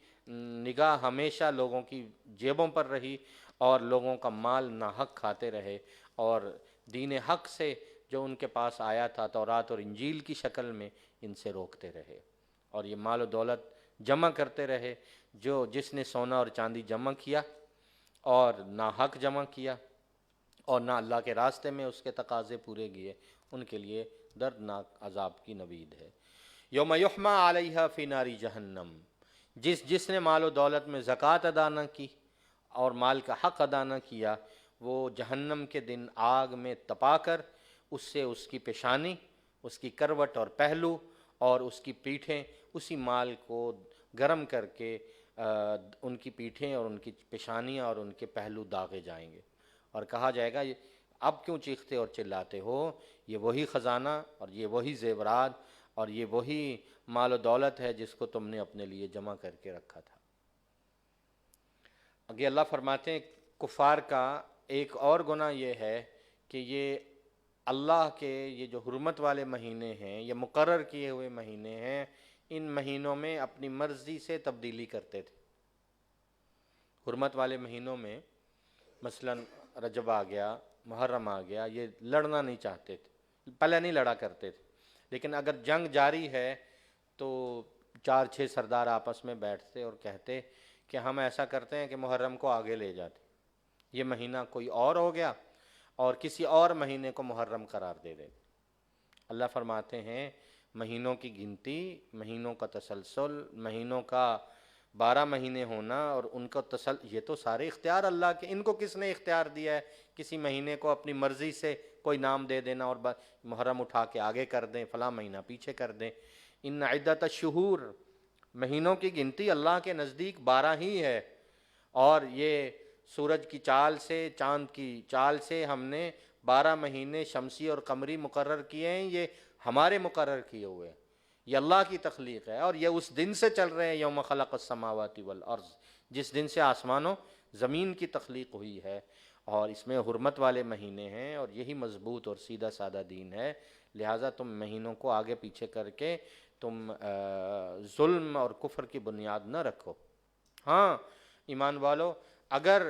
نگاہ ہمیشہ لوگوں کی جیبوں پر رہی، اور لوگوں کا مال ناحق کھاتے رہے، اور دین حق سے جو ان کے پاس آیا تھا تورات اور انجیل کی شکل میں ان سے روکتے رہے، اور یہ مال و دولت جمع کرتے رہے، جو جس نے سونا اور چاندی جمع کیا اور ناحق جمع کیا اور نہ اللہ کے راستے میں اس کے تقاضے پورے کیے، ان کے لیے دردناک عذاب کی نوید ہے۔ یوم یحمى علیہا فی نار جہنم، جس نے مال و دولت میں زکوٰۃ ادا نہ کی اور مال کا حق ادا نہ کیا، وہ جہنم کے دن آگ میں تپا کر اس سے اس کی پیشانی، اس کی کروٹ اور پہلو اور اس کی پیٹھیں، اسی مال کو گرم کر کے ان کی پیٹھیں اور ان کی پیشانیاں اور ان کے پہلو داغے جائیں گے، اور کہا جائے گا اب کیوں چیختے اور چلاتے ہو، یہ وہی خزانہ اور یہ وہی زیورات اور یہ وہی مال و دولت ہے جس کو تم نے اپنے لیے جمع کر کے رکھا تھا۔ آگے اللہ فرماتے ہیں کفار کا ایک اور گناہ یہ ہے کہ یہ اللہ کے یہ جو حرمت والے مہینے ہیں، یہ مقرر کیے ہوئے مہینے ہیں، ان مہینوں میں اپنی مرضی سے تبدیلی کرتے تھے۔ حرمت والے مہینوں میں مثلا رجب آ گیا، محرم آ گیا، یہ لڑنا نہیں چاہتے تھے، پہلے نہیں لڑا کرتے تھے، لیکن اگر جنگ جاری ہے تو 4-6 سردار آپس میں بیٹھتے اور کہتے کہ ہم ایسا کرتے ہیں کہ محرم کو آگے لے جاتے، یہ مہینہ کوئی اور ہو گیا اور کسی اور مہینے کو محرم قرار دے دیتے۔ اللہ فرماتے ہیں مہینوں کی گنتی، مہینوں کا تسلسل، مہینوں کا 12 مہینے ہونا اور ان کا یہ تو سارے اختیار اللہ کے، ان کو کس نے اختیار دیا ہے کسی مہینے کو اپنی مرضی سے کوئی نام دے دینا اور محرم اٹھا کے آگے کر دیں، فلاں مہینہ پیچھے کر دیں۔ ان عدت الشہور، مہینوں کی گنتی اللہ کے نزدیک 12 ہی ہے، اور یہ سورج کی چال سے، چاند کی چال سے ہم نے 12 مہینے شمسی اور قمری مقرر کیے ہیں، یہ ہمارے مقرر کیے ہوئے ہیں، یہ اللہ کی تخلیق ہے، اور یہ اس دن سے چل رہے ہیں یوم خلق السماوات والارض، جس دن سے آسمان و زمین کی تخلیق ہوئی ہے، اور اس میں حرمت والے مہینے ہیں، اور یہی مضبوط اور سیدھا سادہ دین ہے، لہٰذا تم مہینوں کو آگے پیچھے کر کے تم ظلم اور کفر کی بنیاد نہ رکھو۔ ہاں ایمان والو، اگر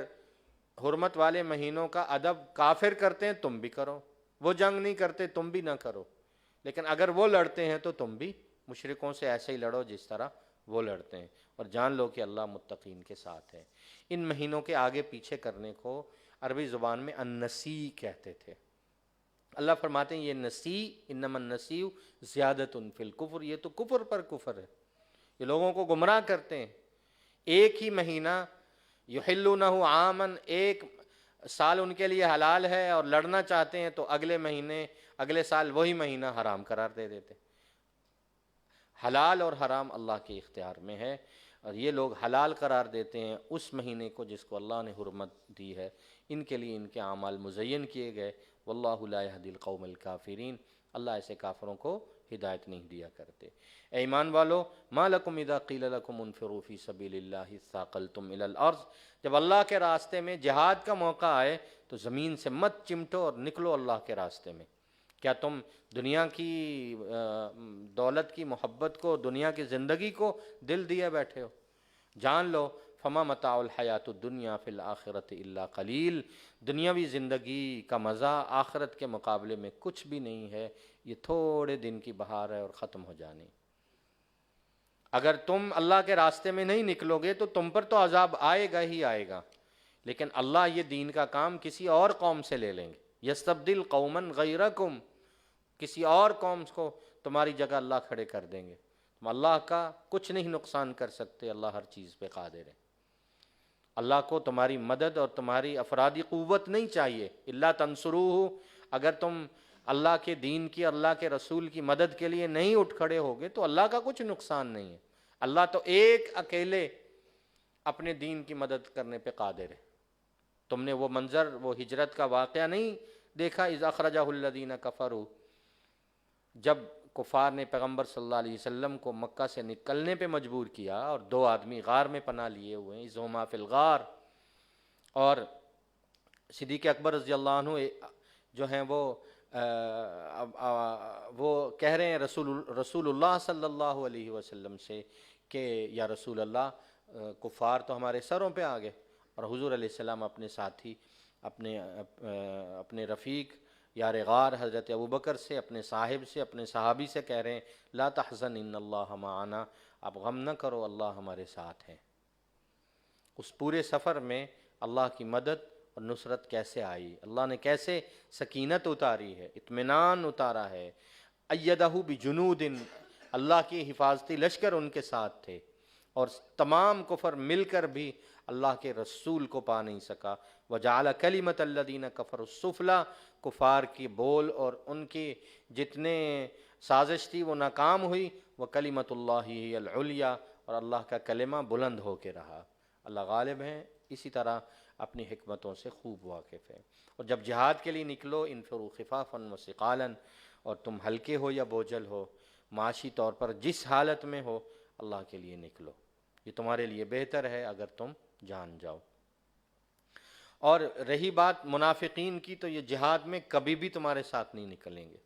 حرمت والے مہینوں کا ادب کافر کرتے ہیں تم بھی کرو، وہ جنگ نہیں کرتے تم بھی نہ کرو، لیکن اگر وہ لڑتے ہیں تو تم بھی مشرکوں سے ایسے ہی لڑو جس طرح وہ لڑتے ہیں، اور جان لو کہ اللہ متقین کے ساتھ ہے۔ ان مہینوں کے آگے پیچھے کرنے کو عربی زبان میں النسی کہتے تھے، اللہ فرماتے ہیں یہ نسی انما النسیء زیادۃ فی الکفر، یہ تو کفر پر کفر ہے، یہ لوگوں کو گمراہ کرتے ہیں۔ ایک ہی مہینہ یحلونہ عامًا، ایک سال ان کے لیے حلال ہے اور لڑنا چاہتے ہیں تو اگلے مہینے اگلے سال وہی مہینہ حرام قرار دے دیتے۔ حلال اور حرام اللہ کے اختیار میں ہے، اور یہ لوگ حلال قرار دیتے ہیں اس مہینے کو جس کو اللہ نے حرمت دی ہے، ان کے لیے ان کے اعمال مزین کیے گئے۔ واللہ لا یہدی القوم الکافرین، اللہ ایسے کافروں کو ہدایت نہیں دیا کرتے۔ اے ایمان والو، ما لکم اذا قیل لکم انفروا فی سبیل اللہ اثاقلتم الی الارض، جب اللہ کے راستے میں جہاد کا موقع آئے تو زمین سے مت چمٹو اور نکلو اللہ کے راستے میں۔ کیا تم دنیا کی دولت کی محبت کو، دنیا کی زندگی کو دل دیے بیٹھے ہو؟ جان لو فما متاع الحیات الدنیا فی الآخرۃ الا قلیل، دنیاوی زندگی کا مزہ آخرت کے مقابلے میں کچھ بھی نہیں ہے، یہ تھوڑے دن کی بہار ہے اور ختم ہو جانی۔ اگر تم اللہ کے راستے میں نہیں نکلو گے تو تم پر تو عذاب آئے گا ہی آئے گا، لیکن اللہ یہ دین کا کام کسی اور قوم سے لے لیں گے۔ یستبدل قوما غیرکم، کسی اور قوم کو تمہاری جگہ اللہ کھڑے کر دیں گے۔ تم اللہ کا کچھ نہیں نقصان کر سکتے، اللہ ہر چیز پہ قادر ہے۔ اللہ کو تمہاری مدد اور تمہاری افرادی قوت نہیں چاہیے۔ اللہ تنصروہ، اگر تم اللہ کے دین کی، اللہ کے رسول کی مدد کے لیے نہیں اٹھ کھڑے ہوگے تو اللہ کا کچھ نقصان نہیں ہے۔ اللہ تو ایک اکیلے اپنے دین کی مدد کرنے پہ قادر ہے۔ تم نے وہ منظر، وہ ہجرت کا واقعہ نہیں دیکھا؟ اذ اخرجہ الذین کفروا، جب کفار نے پیغمبر صلی اللہ علیہ وسلم کو مکہ سے نکلنے پہ مجبور کیا اور دو آدمی غار میں پناہ لیے ہوئے ہیں، اذ ہما فی الغار، اور صدیق اکبر رضی اللہ عنہ جو ہیں وہ کہہ رہے ہیں رسول اللہ صلی اللہ علیہ وسلم سے کہ یا رسول اللہ، کفار تو ہمارے سروں پہ آ گئے، اور حضور علیہ السلام اپنے ساتھی، اپنے رفیق یار غار حضرت ابوبکر سے، اپنے صاحب سے، اپنے صحابی سے کہہ رہے ہیں لا تحزن ان اللہ معنا، آپ غم نہ کرو، اللہ ہمارے ساتھ ہیں۔ اس پورے سفر میں اللہ کی مدد اور نصرت کیسے آئی، اللہ نے کیسے سکینت اتاری ہے، اطمینان اتارا ہے۔ ایدہ بجنود، اللہ کی حفاظتی لشکر ان کے ساتھ تھے، اور تمام کفر مل کر بھی اللہ کے رسول کو پا نہیں سکا۔ وجعل کلمۃ الذین کفروا السفلی، کفار کی بول اور ان کی جتنے سازش تھی وہ ناکام ہوئی۔ وکلمۃ اللہ ہی العلیٰ، اور اللہ کا کلمہ بلند ہو کے رہا۔ اللہ غالب ہیں، اسی طرح اپنی حکمتوں سے خوب واقف ہے۔ اور جب جہاد کے لیے نکلو، انفروا خفافا وثقالا، اور تم ہلکے ہو یا بوجھل ہو، معاشی طور پر جس حالت میں ہو، اللہ کے لیے نکلو، یہ تمہارے لیے بہتر ہے اگر تم جان جاؤ۔ اور رہی بات منافقین کی، تو یہ جہاد میں کبھی بھی تمہارے ساتھ نہیں نکلیں گے۔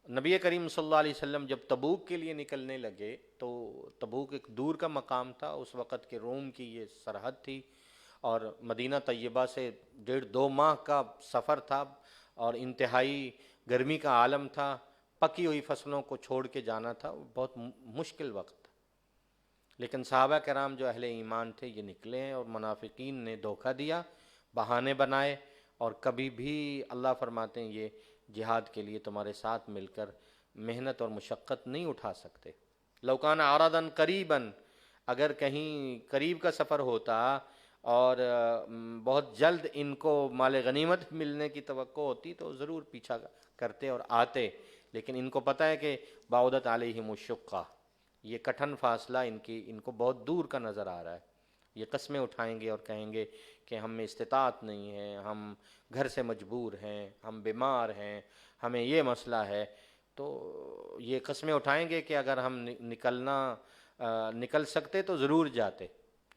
نبی کریم صلی اللہ علیہ وسلم جب تبوک کے لیے نکلنے لگے تو تبوک ایک دور کا مقام تھا، اس وقت کے روم کی یہ سرحد تھی، اور مدینہ طیبہ سے 1.5-2 ماہ کا سفر تھا، اور انتہائی گرمی کا عالم تھا، پکی ہوئی فصلوں کو چھوڑ کے جانا تھا، بہت مشکل وقت تھا۔ لیکن صحابہ کرام جو اہل ایمان تھے یہ نکلے ہیں، اور منافقین نے دھوکہ دیا، بہانے بنائے، اور کبھی بھی اللہ فرماتے ہیں یہ جہاد کے لیے تمہارے ساتھ مل کر محنت اور مشقت نہیں اٹھا سکتے۔ لو کان عرضا قریبا، اگر کہیں قریب کا سفر ہوتا اور بہت جلد ان کو مال غنیمت ملنے کی توقع ہوتی تو ضرور پیچھا کرتے اور آتے، لیکن ان کو پتہ ہے کہ بعدت علیہم الشقہ، یہ کٹھن فاصلہ ان کو بہت دور کا نظر آ رہا ہے۔ یہ قسمیں اٹھائیں گے اور کہیں گے کہ ہم میں استطاعت نہیں ہے، ہم گھر سے مجبور ہیں، ہم بیمار ہیں، ہمیں یہ مسئلہ ہے، تو یہ قسمیں اٹھائیں گے کہ اگر ہم نکل سکتے تو ضرور جاتے۔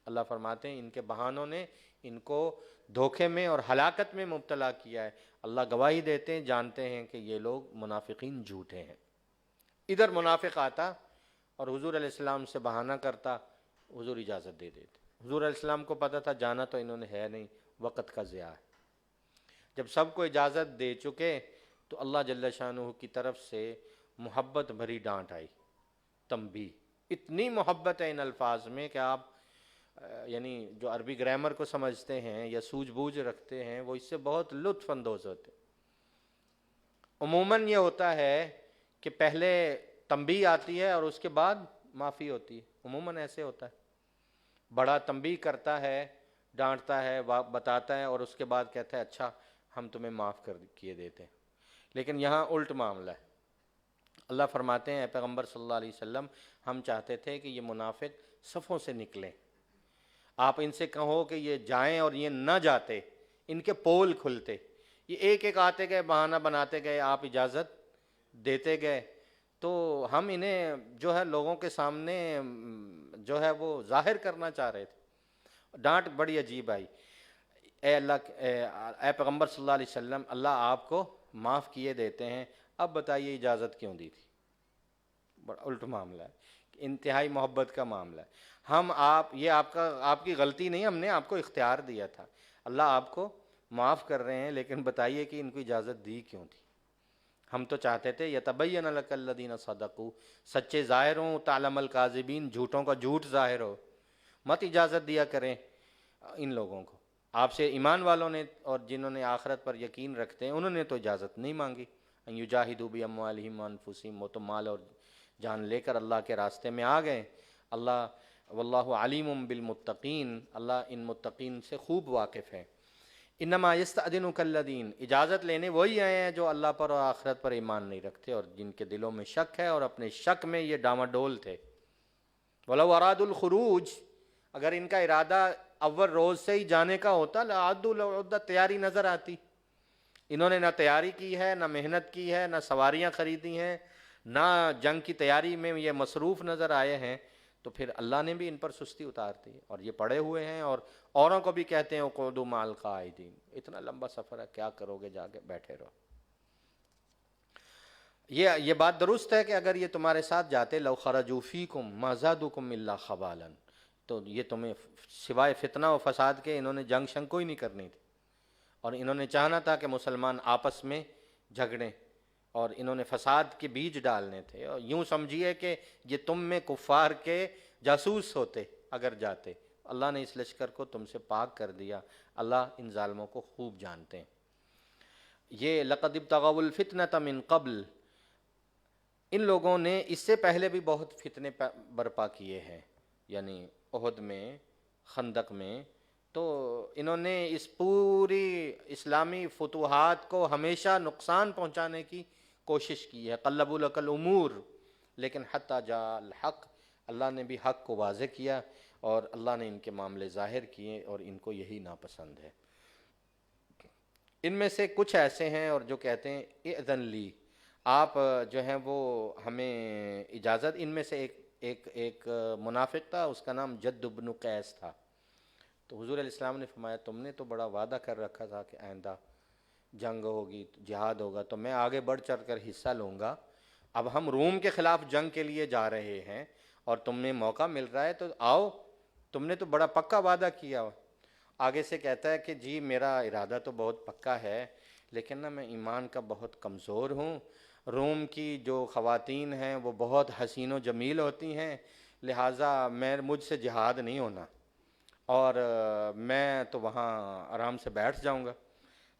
اللہ فرماتے ہیں ان کے بہانوں نے ان کو دھوکے میں اور ہلاکت میں مبتلا کیا ہے۔ اللہ گواہی دیتے ہیں، جانتے ہیں کہ یہ لوگ منافقین جھوٹے ہیں۔ ادھر منافق آتا اور حضور علیہ السلام سے بہانہ کرتا، حضور اجازت دے دیتے۔ حضور علیہ السلام کو پتہ تھا جانا تو انہوں نے ہے نہیں، وقت کا ضیاع ہے۔ جب سب کو اجازت دے چکے تو اللہ جل شانہ کی طرف سے محبت بھری ڈانٹ آئی، تنبیہ۔ اتنی محبت ہے ان الفاظ میں کہ آپ یعنی جو عربی گرامر کو سمجھتے ہیں یا سوجھ بوجھ رکھتے ہیں وہ اس سے بہت لطف اندوز ہوتے۔ عموماً یہ ہوتا ہے کہ پہلے تنبیہ آتی ہے اور اس کے بعد معافی ہوتی ہے، عموماً ایسے ہوتا ہے، بڑا تنبیہ کرتا ہے، ڈانٹتا ہے، بتاتا ہے، اور اس کے بعد کہتا ہے اچھا ہم تمہیں معاف کر کیے دیتے ہیں۔ لیکن یہاں الٹ معاملہ ہے، اللہ فرماتے ہیں اے پیغمبر صلی اللہ علیہ وسلم، ہم چاہتے تھے کہ یہ منافق صفوں سے نکلیں، آپ ان سے کہو کہ یہ جائیں، اور یہ نہ جاتے، ان کے پول کھلتے، یہ ایک ایک آتے گئے، بہانہ بناتے گئے، آپ اجازت دیتے گئے، تو ہم انہیں جو ہے لوگوں کے سامنے جو ہے وہ ظاہر کرنا چاہ رہے تھے۔ ڈانٹ بڑی عجیب آئی، اے اللہ، اے پیغمبر صلی اللہ علیہ وسلم، اللہ آپ کو معاف کیے دیتے ہیں، اب بتائیے اجازت کیوں دی تھی؟ بڑا الٹ معاملہ ہے، انتہائی محبت کا معاملہ ہے۔ ہم یہ آپ کی غلطی نہیں، ہم نے آپ کو اختیار دیا تھا، اللہ آپ کو معاف کر رہے ہیں، لیکن بتائیے کہ ان کو اجازت دی کیوں تھی؟ ہم تو چاہتے تھے یتبین لک الذین صدقوا، سچے ظاہر ہوں، تعلم الکاذبین، جھوٹوں کا جھوٹ ظاہر ہو، مت اجازت دیا کریں ان لوگوں کو۔ آپ سے ایمان والوں نے اور جنہوں نے آخرت پر یقین رکھتے ہیں انہوں نے تو اجازت نہیں مانگی، ان یجاہدوا باموالہم وانفسہم، وہ تو مال اور جان لے کر اللہ کے راستے میں آ گئے۔ اللہ واللہ علیم بالمتقین، اللہ ان متقین سے خوب واقف ہے۔ انما یستأذنک الذین، اجازت لینے وہی آئے ہیں جو اللہ پر اور آخرت پر ایمان نہیں رکھتے اور جن کے دلوں میں شک ہے اور اپنے شک میں یہ ڈاواڈول تھے۔ ولو ارادوا الخروج، اگر ان کا ارادہ اول روز سے ہی جانے کا ہوتا، لعدوا العدۃ، تیاری نظر آتی۔ انہوں نے نہ تیاری کی ہے، نہ محنت کی ہے، نہ سواریاں خریدی ہیں، نہ جنگ کی تیاری میں یہ مصروف نظر آئے ہیں، تو پھر اللہ نے بھی ان پر سستی اتار دی، اور یہ پڑے ہوئے ہیں اور اوروں کو بھی کہتے ہیں اقعدوا مع القاعدین، اتنا لمبا سفر ہے، کیا کرو گے، جا کے بیٹھے رہو۔ یہ بات درست ہے کہ اگر یہ تمہارے ساتھ جاتے، لو خرجوا فیکم ما زادوکم الا خبالا، تو یہ تمہیں سوائے فتنہ و فساد کے انہوں نے جنگ شنگ کوئی نہیں کرنی تھی، اور انہوں نے چاہنا تھا کہ مسلمان آپس میں جھگڑیں، اور انہوں نے فساد کے بیج ڈالنے تھے، اور یوں سمجھیے کہ یہ تم میں کفار کے جاسوس ہوتے اگر جاتے۔ اللہ نے اس لشکر کو تم سے پاک کر دیا، اللہ ان ظالموں کو خوب جانتے ہیں۔ یہ لقد ابتغوا الفتنة من قبل، ان لوگوں نے اس سے پہلے بھی بہت فتنے برپا کیے ہیں، یعنی احد میں، خندق میں، تو انہوں نے اس پوری اسلامی فتوحات کو ہمیشہ نقصان پہنچانے کی کوشش کی ہے۔ قلبوا لک الامور، لیکن حتی جاء الحق، اللہ نے بھی حق کو واضح کیا اور اللہ نے ان کے معاملے ظاہر کیے، اور ان کو یہی ناپسند ہے۔ ان میں سے کچھ ایسے ہیں اور جو کہتے ہیں اذن لی، آپ جو ہیں وہ ہمیں اجازت، ان میں سے ایک منافق تھا، اس کا نام جد بن قیس تھا، تو حضور علیہ السلام نے فرمایا تم نے تو بڑا وعدہ کر رکھا تھا کہ آئندہ جنگ ہوگی، جہاد ہوگا، تو میں آگے بڑھ چڑھ کر حصہ لوں گا، اب ہم روم کے خلاف جنگ کے لیے جا رہے ہیں اور تمہیں موقع مل رہا ہے تو آؤ، تم نے تو بڑا پکا وعدہ کیا۔ آگے سے کہتا ہے کہ جی میرا ارادہ تو بہت پکا ہے، لیکن نا میں ایمان کا بہت کمزور ہوں، روم کی جو خواتین ہیں وہ بہت حسین و جمیل ہوتی ہیں، لہٰذا مجھ سے جہاد نہیں ہونا، اور میں تو وہاں آرام سے بیٹھ جاؤں گا۔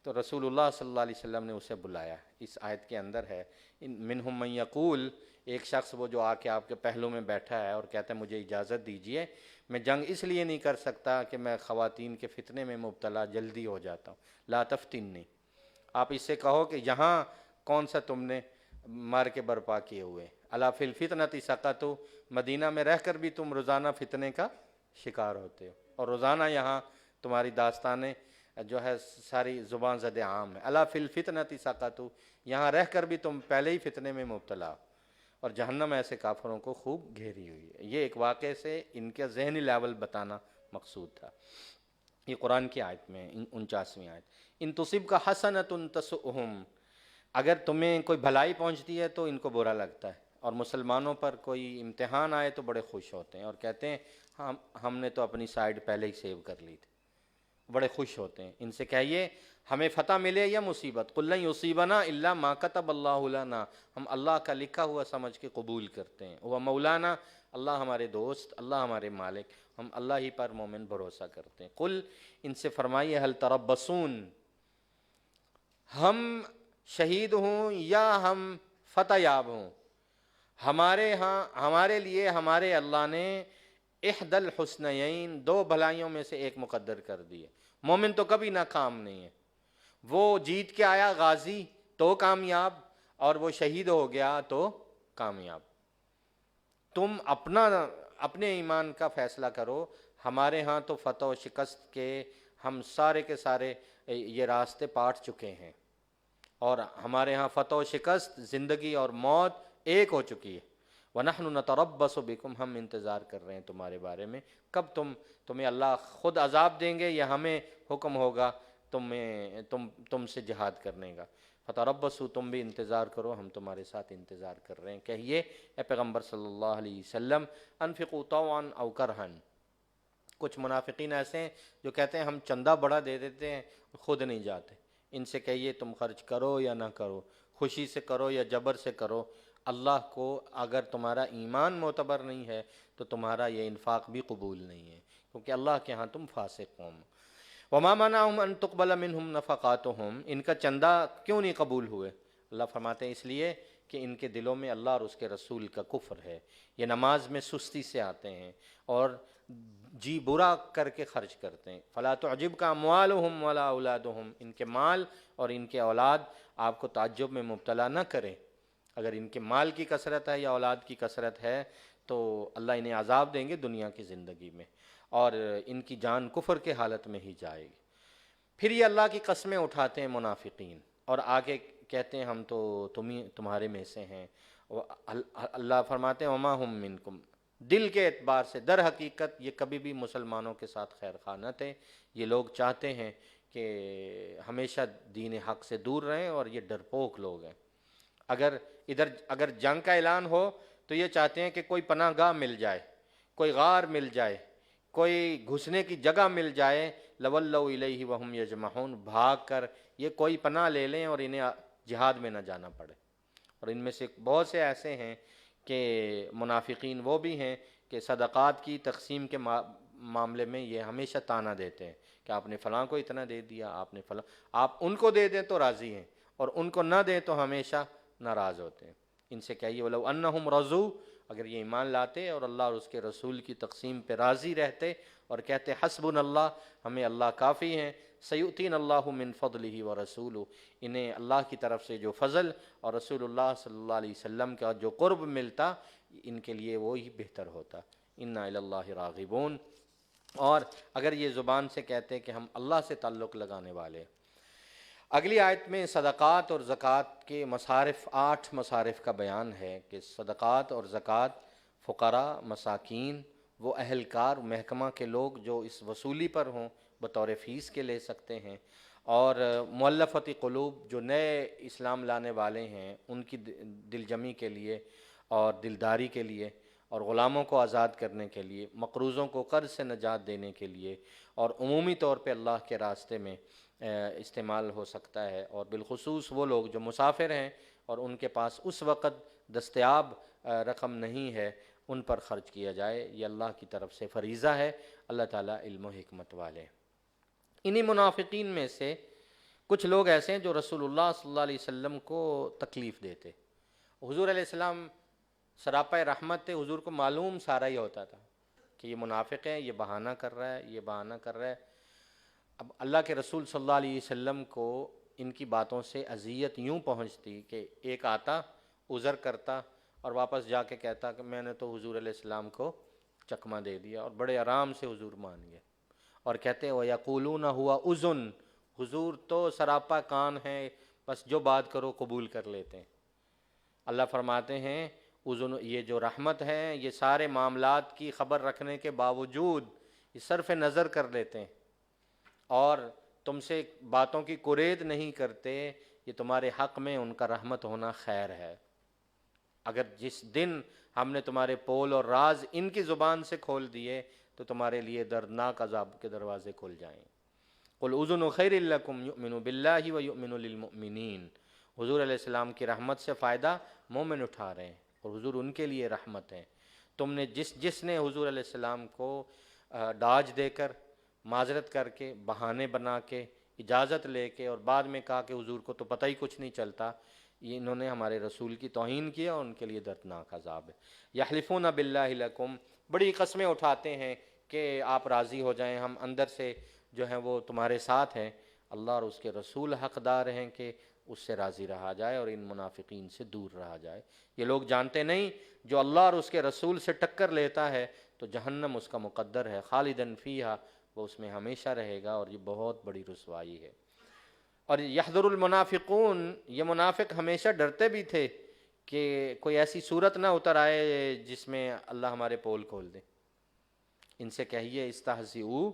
تو رسول اللہ صلی اللہ علیہ وسلم نے اسے بلایا، اس آیت کے اندر ہے منہم من یقول، ایک شخص وہ جو آ کے آپ کے پہلو میں بیٹھا ہے اور کہتا ہے مجھے اجازت دیجئے، میں جنگ اس لیے نہیں کر سکتا کہ میں خواتین کے فتنے میں مبتلا جلدی ہو جاتا ہوں، لا تفتنی، آپ اس سے کہو کہ یہاں کون سا تم نے مار کے برپا کیے ہوئے، الا فی الفتنۃ سقطوا، مدینہ میں رہ کر بھی تم روزانہ فتنے کا شکار ہوتے ہو، اور روزانہ یہاں تمہاری داستانیں جو ہے ساری زبان زد عام ہے، الا فی الفتنۃ سقطوا، یہاں رہ کر بھی تم پہلے ہی فتنے میں مبتلا ہو، اور جہنم ایسے کافروں کو خوب گھیری ہوئی ہے۔ یہ ایک واقعے سے ان کے ذہنی لیول بتانا مقصود تھا۔ یہ قرآن کی آیت میں 49ویں آیت، ان تصبک حسنۃ تسؤہم، اگر تمہیں کوئی بھلائی پہنچتی ہے تو ان کو برا لگتا ہے، اور مسلمانوں پر کوئی امتحان آئے تو بڑے خوش ہوتے ہیں اور کہتے ہیں ہم نے تو اپنی سائیڈ پہلے ہی سیو کر لی تھی، بڑے خوش ہوتے ہیں۔ ان سے کہیے ہمیں فتح ملے یا مصیبت، قل لن یصیبنا الا ما کتب اللہ لنا، ہم اللہ کا لکھا ہوا سمجھ کے قبول کرتے ہیں، وہ مولانا، اللہ ہمارے دوست، اللہ ہمارے مالک، ہم اللہ ہی پر مومن بھروسہ کرتے ہیں۔ قل، ان سے فرمائیے، هل تربصون، ہم شہید ہوں یا ہم فتح یاب ہوں، ہمارے لیے ہمارے اللہ نے احد الحسنیین، دو بھلائیوں میں سے ایک مقدر کر دی ہے۔ مومن تو کبھی ناکام نہیں ہے، وہ جیت کے آیا غازی تو کامیاب، اور وہ شہید ہو گیا تو کامیاب۔ تم اپنے ایمان کا فیصلہ کرو۔ ہمارے ہاں تو فتح و شکست کے ہم سارے کے سارے یہ راستے پاٹ چکے ہیں، اور ہمارے ہاں فتح و شکست، زندگی اور موت ایک ہو چکی ہے۔ وَنَحْنُ نَتَرَبَّصُ بِكُمْ، ہم انتظار کر رہے ہیں تمہارے بارے میں، کب تمہیں اللہ خود عذاب دیں گے یا ہمیں حکم ہوگا تم سے جہاد کرنے کا۔ فتربصوا، تم بھی انتظار کرو، ہم تمہارے ساتھ انتظار کر رہے ہیں۔ کہیے اے پیغمبر صلی اللہ علیہ وسلم، انفقوا طوعا او کرہا، کچھ منافقین ایسے ہیں جو کہتے ہیں ہم چندہ بڑا دے دیتے ہیں، خود نہیں جاتے۔ ان سے کہیے تم خرچ کرو یا نہ کرو، خوشی سے کرو یا جبر سے کرو، اللہ کو اگر تمہارا ایمان معتبر نہیں ہے تو تمہارا یہ انفاق بھی قبول نہیں ہے، کیونکہ اللہ کے ہاں تم فاسق قوم۔ وما منعهم ان تقبل منهم نفقاتهم، ان کا چندہ کیوں نہیں قبول ہوئے؟ اللہ فرماتے ہیں اس لیے کہ ان کے دلوں میں اللہ اور اس کے رسول کا کفر ہے، یہ نماز میں سستی سے آتے ہیں اور جی برا کر کے خرچ کرتے ہیں۔ فلا تعجبک اموالهم ولا اولادهم، ان کے مال اور ان کے اولاد آپ کو تعجب میں مبتلا نہ کرے۔ اگر ان کے مال کی کثرت ہے یا اولاد کی کثرت ہے تو اللہ انہیں عذاب دیں گے دنیا کی زندگی میں، اور ان کی جان کفر کے حالت میں ہی جائے گی۔ پھر یہ اللہ کی قسمیں اٹھاتے ہیں منافقین، اور آگے کہتے ہیں ہم تو تمہارے میں سے ہیں۔ اللہ فرماتے ہیں وما ہم منکم، دل کے اعتبار سے در حقیقت یہ کبھی بھی مسلمانوں کے ساتھ خیر خواہ نہ تھے۔ یہ لوگ چاہتے ہیں کہ ہمیشہ دین حق سے دور رہیں، اور یہ ڈرپوک لوگ ہیں۔ اگر جنگ کا اعلان ہو تو یہ چاہتے ہیں کہ کوئی پناہ گاہ مل جائے، کوئی غار مل جائے، کوئی گھسنے کی جگہ مل جائے، لولوا الیہ وہم یجمعون، بھاگ کر یہ کوئی پناہ لے لیں اور انہیں جہاد میں نہ جانا پڑے۔ اور ان میں سے بہت سے ایسے ہیں کہ منافقین وہ بھی ہیں کہ صدقات کی تقسیم کے معاملے میں یہ ہمیشہ تانا دیتے ہیں کہ آپ نے فلاں کو اتنا دے دیا، آپ نے فلاں، آپ ان کو دے دیں تو راضی ہیں اور ان کو نہ دیں تو ہمیشہ ناراض ہوتے ہیں۔ ان سے کہیے وَلَوْ أَنَّهُمْ رَضُوا، اگر یہ ایمان لاتے اور اللہ اور اس کے رسول کی تقسیم پہ راضی رہتے اور کہتے حسبنا اللہ، ہمیں اللہ کافی ہیں، سیؤتین اللہ من فضلہ ورسولہ، انہیں اللہ کی طرف سے جو فضل اور رسول اللہ صلی اللہ علیہ وسلم کا جو قرب ملتا ان کے لیے وہی بہتر ہوتا۔ انا الی اللہ راغبون، اور اگر یہ زبان سے کہتے کہ ہم اللہ سے تعلق لگانے والے۔ اگلی آیت میں صدقات اور زکوٰۃ کے مصارف، 8 مصارف کا بیان ہے کہ صدقات اور زکوٰۃ فقراء، مساکین، وہ اہلکار محکمہ کے لوگ جو اس وصولی پر ہوں بطور فیس کے لے سکتے ہیں، اور مؤلفۃ قلوب جو نئے اسلام لانے والے ہیں ان کی دل جمی کے لیے اور دلداری کے لیے، اور غلاموں کو آزاد کرنے کے لیے، مقروضوں کو قرض سے نجات دینے کے لیے، اور عمومی طور پہ اللہ کے راستے میں استعمال ہو سکتا ہے، اور بالخصوص وہ لوگ جو مسافر ہیں اور ان کے پاس اس وقت دستیاب رقم نہیں ہے، ان پر خرچ کیا جائے۔ یہ اللہ کی طرف سے فریضہ ہے، اللہ تعالیٰ علم و حکمت والے۔ انہی منافقین میں سے کچھ لوگ ایسے ہیں جو رسول اللہ صلی اللہ علیہ وسلم کو تکلیف دیتے۔ حضور علیہ السلام سراپا رحمت تھے، حضور کو معلوم سارا ہی ہوتا تھا کہ یہ منافق ہے، یہ بہانہ کر رہا ہے، یہ بہانہ کر رہا ہے۔ اب اللہ کے رسول صلی اللہ علیہ وسلم کو ان کی باتوں سے اذیت یوں پہنچتی کہ ایک آتا، عذر کرتا اور واپس جا کے کہتا کہ میں نے تو حضور علیہ السلام کو چکمہ دے دیا، اور بڑے آرام سے حضور مان گئے، اور کہتے وَيَقُولُونَ هُوَ أُذُنٌ، حضور تو سراپا کان ہیں، بس جو بات کرو قبول کر لیتے ہیں۔ اللہ فرماتے ہیں اذن، یہ جو رحمت ہے یہ سارے معاملات کی خبر رکھنے کے باوجود یہ صرف نظر کر لیتے ہیں اور تم سے باتوں کی کرید نہیں کرتے، یہ تمہارے حق میں ان کا رحمت ہونا خیر ہے۔ اگر جس دن ہم نے تمہارے پول اور راز ان کی زبان سے کھول دیے تو تمہارے لیے دردناک عذاب کے دروازے کھل جائیں۔ قُلْ أُذُنُ خَيْرٍ لَكُمْ يُؤْمِنُ بِاللَّهِ وَيُؤْمِنُ لِلْمُؤْمِنِينَ، حضور علیہ السلام کی رحمت سے فائدہ مومن اٹھا رہے ہیں اور حضور ان کے لیے رحمت ہے۔ تم نے جس نے حضور علیہ السلام کو ڈاج دے کر، معذرت کر کے، بہانے بنا کے اجازت لے کے، اور بعد میں کہا کہ حضور کو تو پتہ ہی کچھ نہیں چلتا، یہ انہوں نے ہمارے رسول کی توہین کیا اور ان کے لیے دردناک عذاب ہے۔ یحلفون باللہ لکم، بڑی قسمیں اٹھاتے ہیں کہ آپ راضی ہو جائیں، ہم اندر سے جو ہیں وہ تمہارے ساتھ ہیں۔ اللہ اور اس کے رسول حقدار ہیں کہ اس سے راضی رہا جائے اور ان منافقین سے دور رہا جائے۔ یہ لوگ جانتے نہیں، جو اللہ اور اس کے رسول سے ٹکر لیتا ہے تو جہنم اس کا مقدر ہے، خالدن فیہا، وہ اس میں ہمیشہ رہے گا، اور یہ بہت بڑی رسوائی ہے۔ اور یحذر المنافقون، یہ منافق ہمیشہ ڈرتے بھی تھے کہ کوئی ایسی صورت نہ اتر آئے جس میں اللہ ہمارے پول کھول دے۔ ان سے کہیے استہزئوا،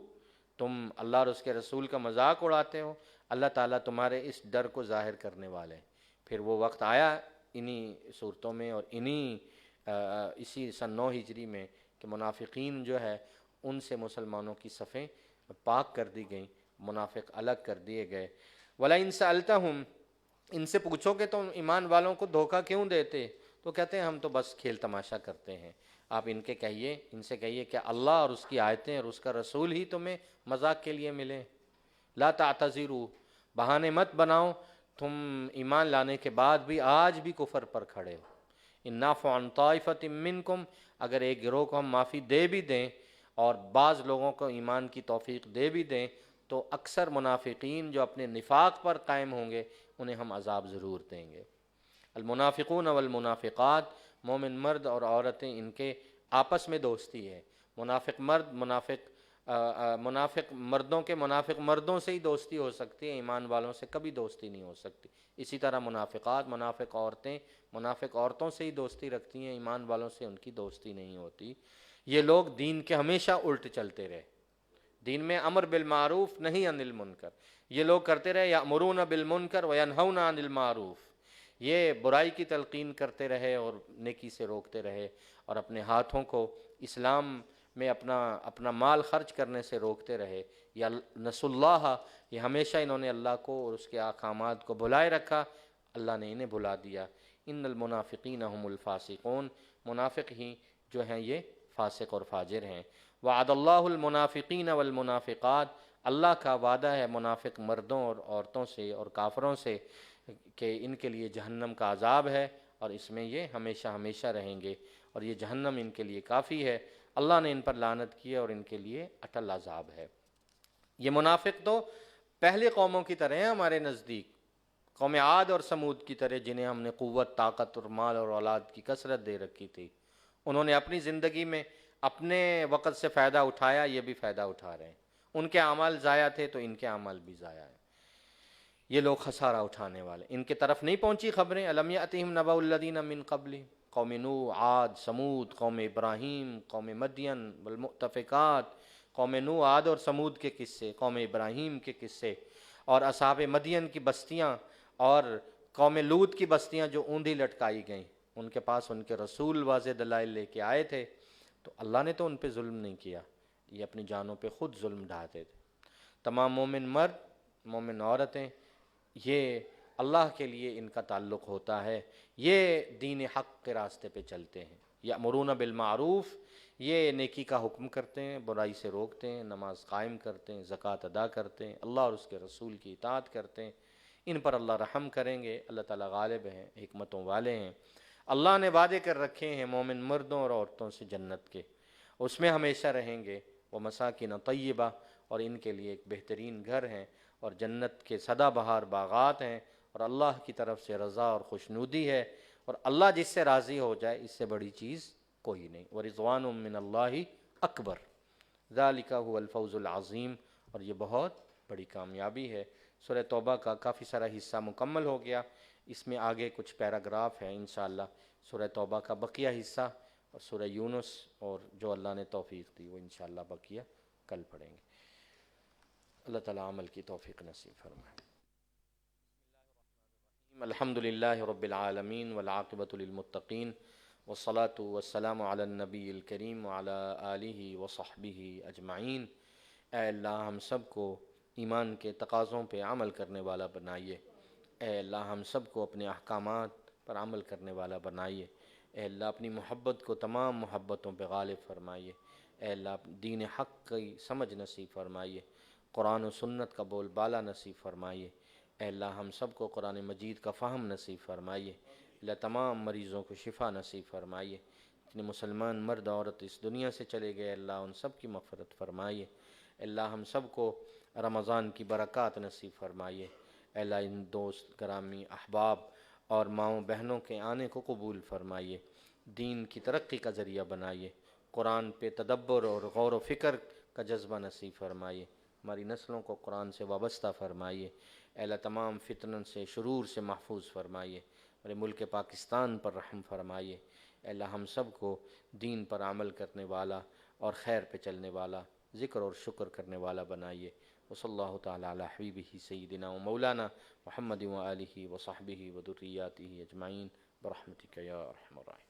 تم اللہ اور اس کے رسول کا مذاق اڑاتے ہو، اللہ تعالیٰ تمہارے اس ڈر کو ظاہر کرنے والے ہیں۔ پھر وہ وقت آیا انہی صورتوں میں اور اسی سن 9 ہجری میں کہ منافقین جو ہے ان سے مسلمانوں کی صفیں پاک کر دی گئیں، منافق الگ کر دیے گئے۔ وَلَئِن سَأَلْتَهُمْ، ان سے پوچھو کہ تم ایمان والوں کو دھوکہ کیوں دیتے، تو کہتے ہیں ہم تو بس کھیل تماشا کرتے ہیں۔ آپ ان سے کہیے کہ اللہ اور اس کی آیتیں اور اس کا رسول ہی تمہیں مذاق کے لیے ملے۔ لا تعتذروا، بہانے مت بناؤ، تم ایمان لانے کے بعد بھی آج بھی کفر پر کھڑے ہو۔ ان نعفو عن طائفۃ منکم، اگر ایک گروہ کو ہم معافی دے بھی دیں اور بعض لوگوں کو ایمان کی توفیق دے بھی دیں، تو اکثر منافقین جو اپنے نفاق پر قائم ہوں گے انہیں ہم عذاب ضرور دیں گے۔ المنافقون والمنافقات، مومن مرد اور عورتیں ان کے آپس میں دوستی ہے۔ منافق مردوں کے منافق مردوں سے ہی دوستی ہو سکتی ہے، ایمان والوں سے کبھی دوستی نہیں ہو سکتی۔ اسی طرح منافقات، منافق عورتیں منافق عورتوں سے ہی دوستی رکھتی ہیں، ایمان والوں سے ان کی دوستی نہیں ہوتی۔ یہ لوگ دین کے ہمیشہ الٹ چلتے رہے، دین میں امر بالمعروف نہیں عن المنکر، یہ لوگ کرتے رہے یأمرون بالمنکر وینہون عن المعروف، یہ برائی کی تلقین کرتے رہے اور نیکی سے روکتے رہے، اور اپنے ہاتھوں کو اسلام میں اپنا مال خرچ کرنے سے روکتے رہے۔ یا نسوا اللہ، یہ ہمیشہ انہوں نے اللہ کو اور اس کے احکامات کو بھلائے رکھا، اللہ نے انہیں بھلا دیا۔ ان المنافقین هم الفاسقون، منافق ہی جو ہیں یہ فاسق اور فاجر ہیں۔ وعد اللہ المنافقین والمنافقات، اللہ کا وعدہ ہے منافق مردوں اور عورتوں سے اور کافروں سے کہ ان کے لیے جہنم کا عذاب ہے اور اس میں یہ ہمیشہ ہمیشہ رہیں گے، اور یہ جہنم ان کے لیے کافی ہے، اللہ نے ان پر لعنت کی ہے اور ان کے لیے اٹل عذاب ہے۔ یہ منافق تو پہلے قوموں کی طرح ہیں ہمارے نزدیک، قوم عاد اور سمود کی طرح، جنہیں ہم نے قوت، طاقت اور مال اور اولاد کی کثرت دے رکھی تھی۔ انہوں نے اپنی زندگی میں اپنے وقت سے فائدہ اٹھایا، یہ بھی فائدہ اٹھا رہے ہیں۔ ان کے اعمال ضائع تھے تو ان کے اعمال بھی ضائع ہیں۔ یہ لوگ خسارہ اٹھانے والے، ان کے طرف نہیں پہنچی خبریں؟ الم یأتہم نبأ الذین من قبلہم، قوم نوح، عاد، سمود، قوم ابراہیم، قوم مدین والمؤتفقات، قوم نوح، عاد اور سمود کے قصے، قوم ابراہیم کے قصے، اور اصحاب مدین کی بستیاں اور قوم لوط کی بستیاں جو اوندھی لٹکائی گئیں، ان کے پاس ان کے رسول واضح دلائل لے کے آئے تھے، تو اللہ نے تو ان پہ ظلم نہیں کیا، یہ اپنی جانوں پہ خود ظلم ڈھاتے تھے۔ تمام مومن مرد، مومن عورتیں، یہ اللہ کے لیے ان کا تعلق ہوتا ہے، یہ دین حق کے راستے پہ چلتے ہیں۔ یأمرون بالمعروف، یہ نیکی کا حکم کرتے ہیں، برائی سے روکتے ہیں، نماز قائم کرتے ہیں، زکوٰۃ ادا کرتے ہیں، اللہ اور اس کے رسول کی اطاعت کرتے ہیں۔ ان پر اللہ رحم کریں گے، اللہ تعالیٰ غالب ہیں، حکمتوں والے ہیں۔ اللہ نے وعدے کر رکھے ہیں مومن مردوں اور عورتوں سے جنت کے، اس میں ہمیشہ رہیں گے۔ ومساکن طیبہ، اور ان کے لیے ایک بہترین گھر ہیں، اور جنت کے سدا بہار باغات ہیں، اور اللہ کی طرف سے رضا اور خوشنودی ہے، اور اللہ جس سے راضی ہو جائے اس سے بڑی چیز کوئی نہیں۔ ورضوان من اللہ اکبر، ذالک هو الفوز العظیم، اور یہ بہت بڑی کامیابی ہے۔ سورہ توبہ کا کافی سارا حصہ مکمل ہو گیا، اس میں آگے کچھ پیراگراف ہیں انشاءاللہ سورہ توبہ کا بقیہ حصہ، اور سورہ یونس، اور جو اللہ نے توفیق دی وہ انشاءاللہ بقیہ کل پڑھیں گے۔ اللہ تعالیٰ عمل کی توفیق نصیب فرمائے۔ الحمد للہ رب العالمین والعاقبۃ للمتقین، والصلاة والسلام علی النبی الکریم وعلی آلہ وصحبہ اجمعین۔ اے اللہ ہم سب کو ایمان کے تقاضوں پہ عمل کرنے والا بنائیے، اے اللہ ہم سب کو اپنے احکامات پر عمل کرنے والا بنائیے، اے اللہ اپنی محبت کو تمام محبتوں پہ غالب فرمائیے، اے اللہ دین حق کی سمجھ نصیب فرمائیے۔ قرآن و سنت کا بول بالا نصیب فرمائیے۔ اے اللہ ہم سب کو قرآن مجید کا فہم نصیب فرمائیے۔ اللہ تمام مریضوں کو شفا نصیب فرمائیے۔ جتنے مسلمان مرد عورت اس دنیا سے چلے گئے اللہ ان سب کی مغفرت فرمائیے۔ اے اللہ ہم سب کو رمضان کی برکات نصیب فرمائیے۔ اے اللہ ان دوست گرامی احباب اور ماؤں بہنوں کے آنے کو قبول فرمائیے، دین کی ترقی کا ذریعہ بنائیے، قرآن پہ تدبر اور غور و فکر کا جذبہ نصیب فرمائیے، ہماری نسلوں کو قرآن سے وابستہ فرمائیے۔ اے اللہ تمام فتنوں سے شرور سے محفوظ فرمائیے، ہمارے ملک پاکستان پر رحم فرمائیے۔ اے اللہ ہم سب کو دین پر عمل کرنے والا اور خیر پہ چلنے والا، ذکر اور شکر کرنے والا بنائیے۔ وصلی اللہ تعالی علی حبیبہ سیدنا و مولانا محمد و آلہ و صحبہ و ذریاتہ اجمعین برحمتک یا ارحم الراحمین۔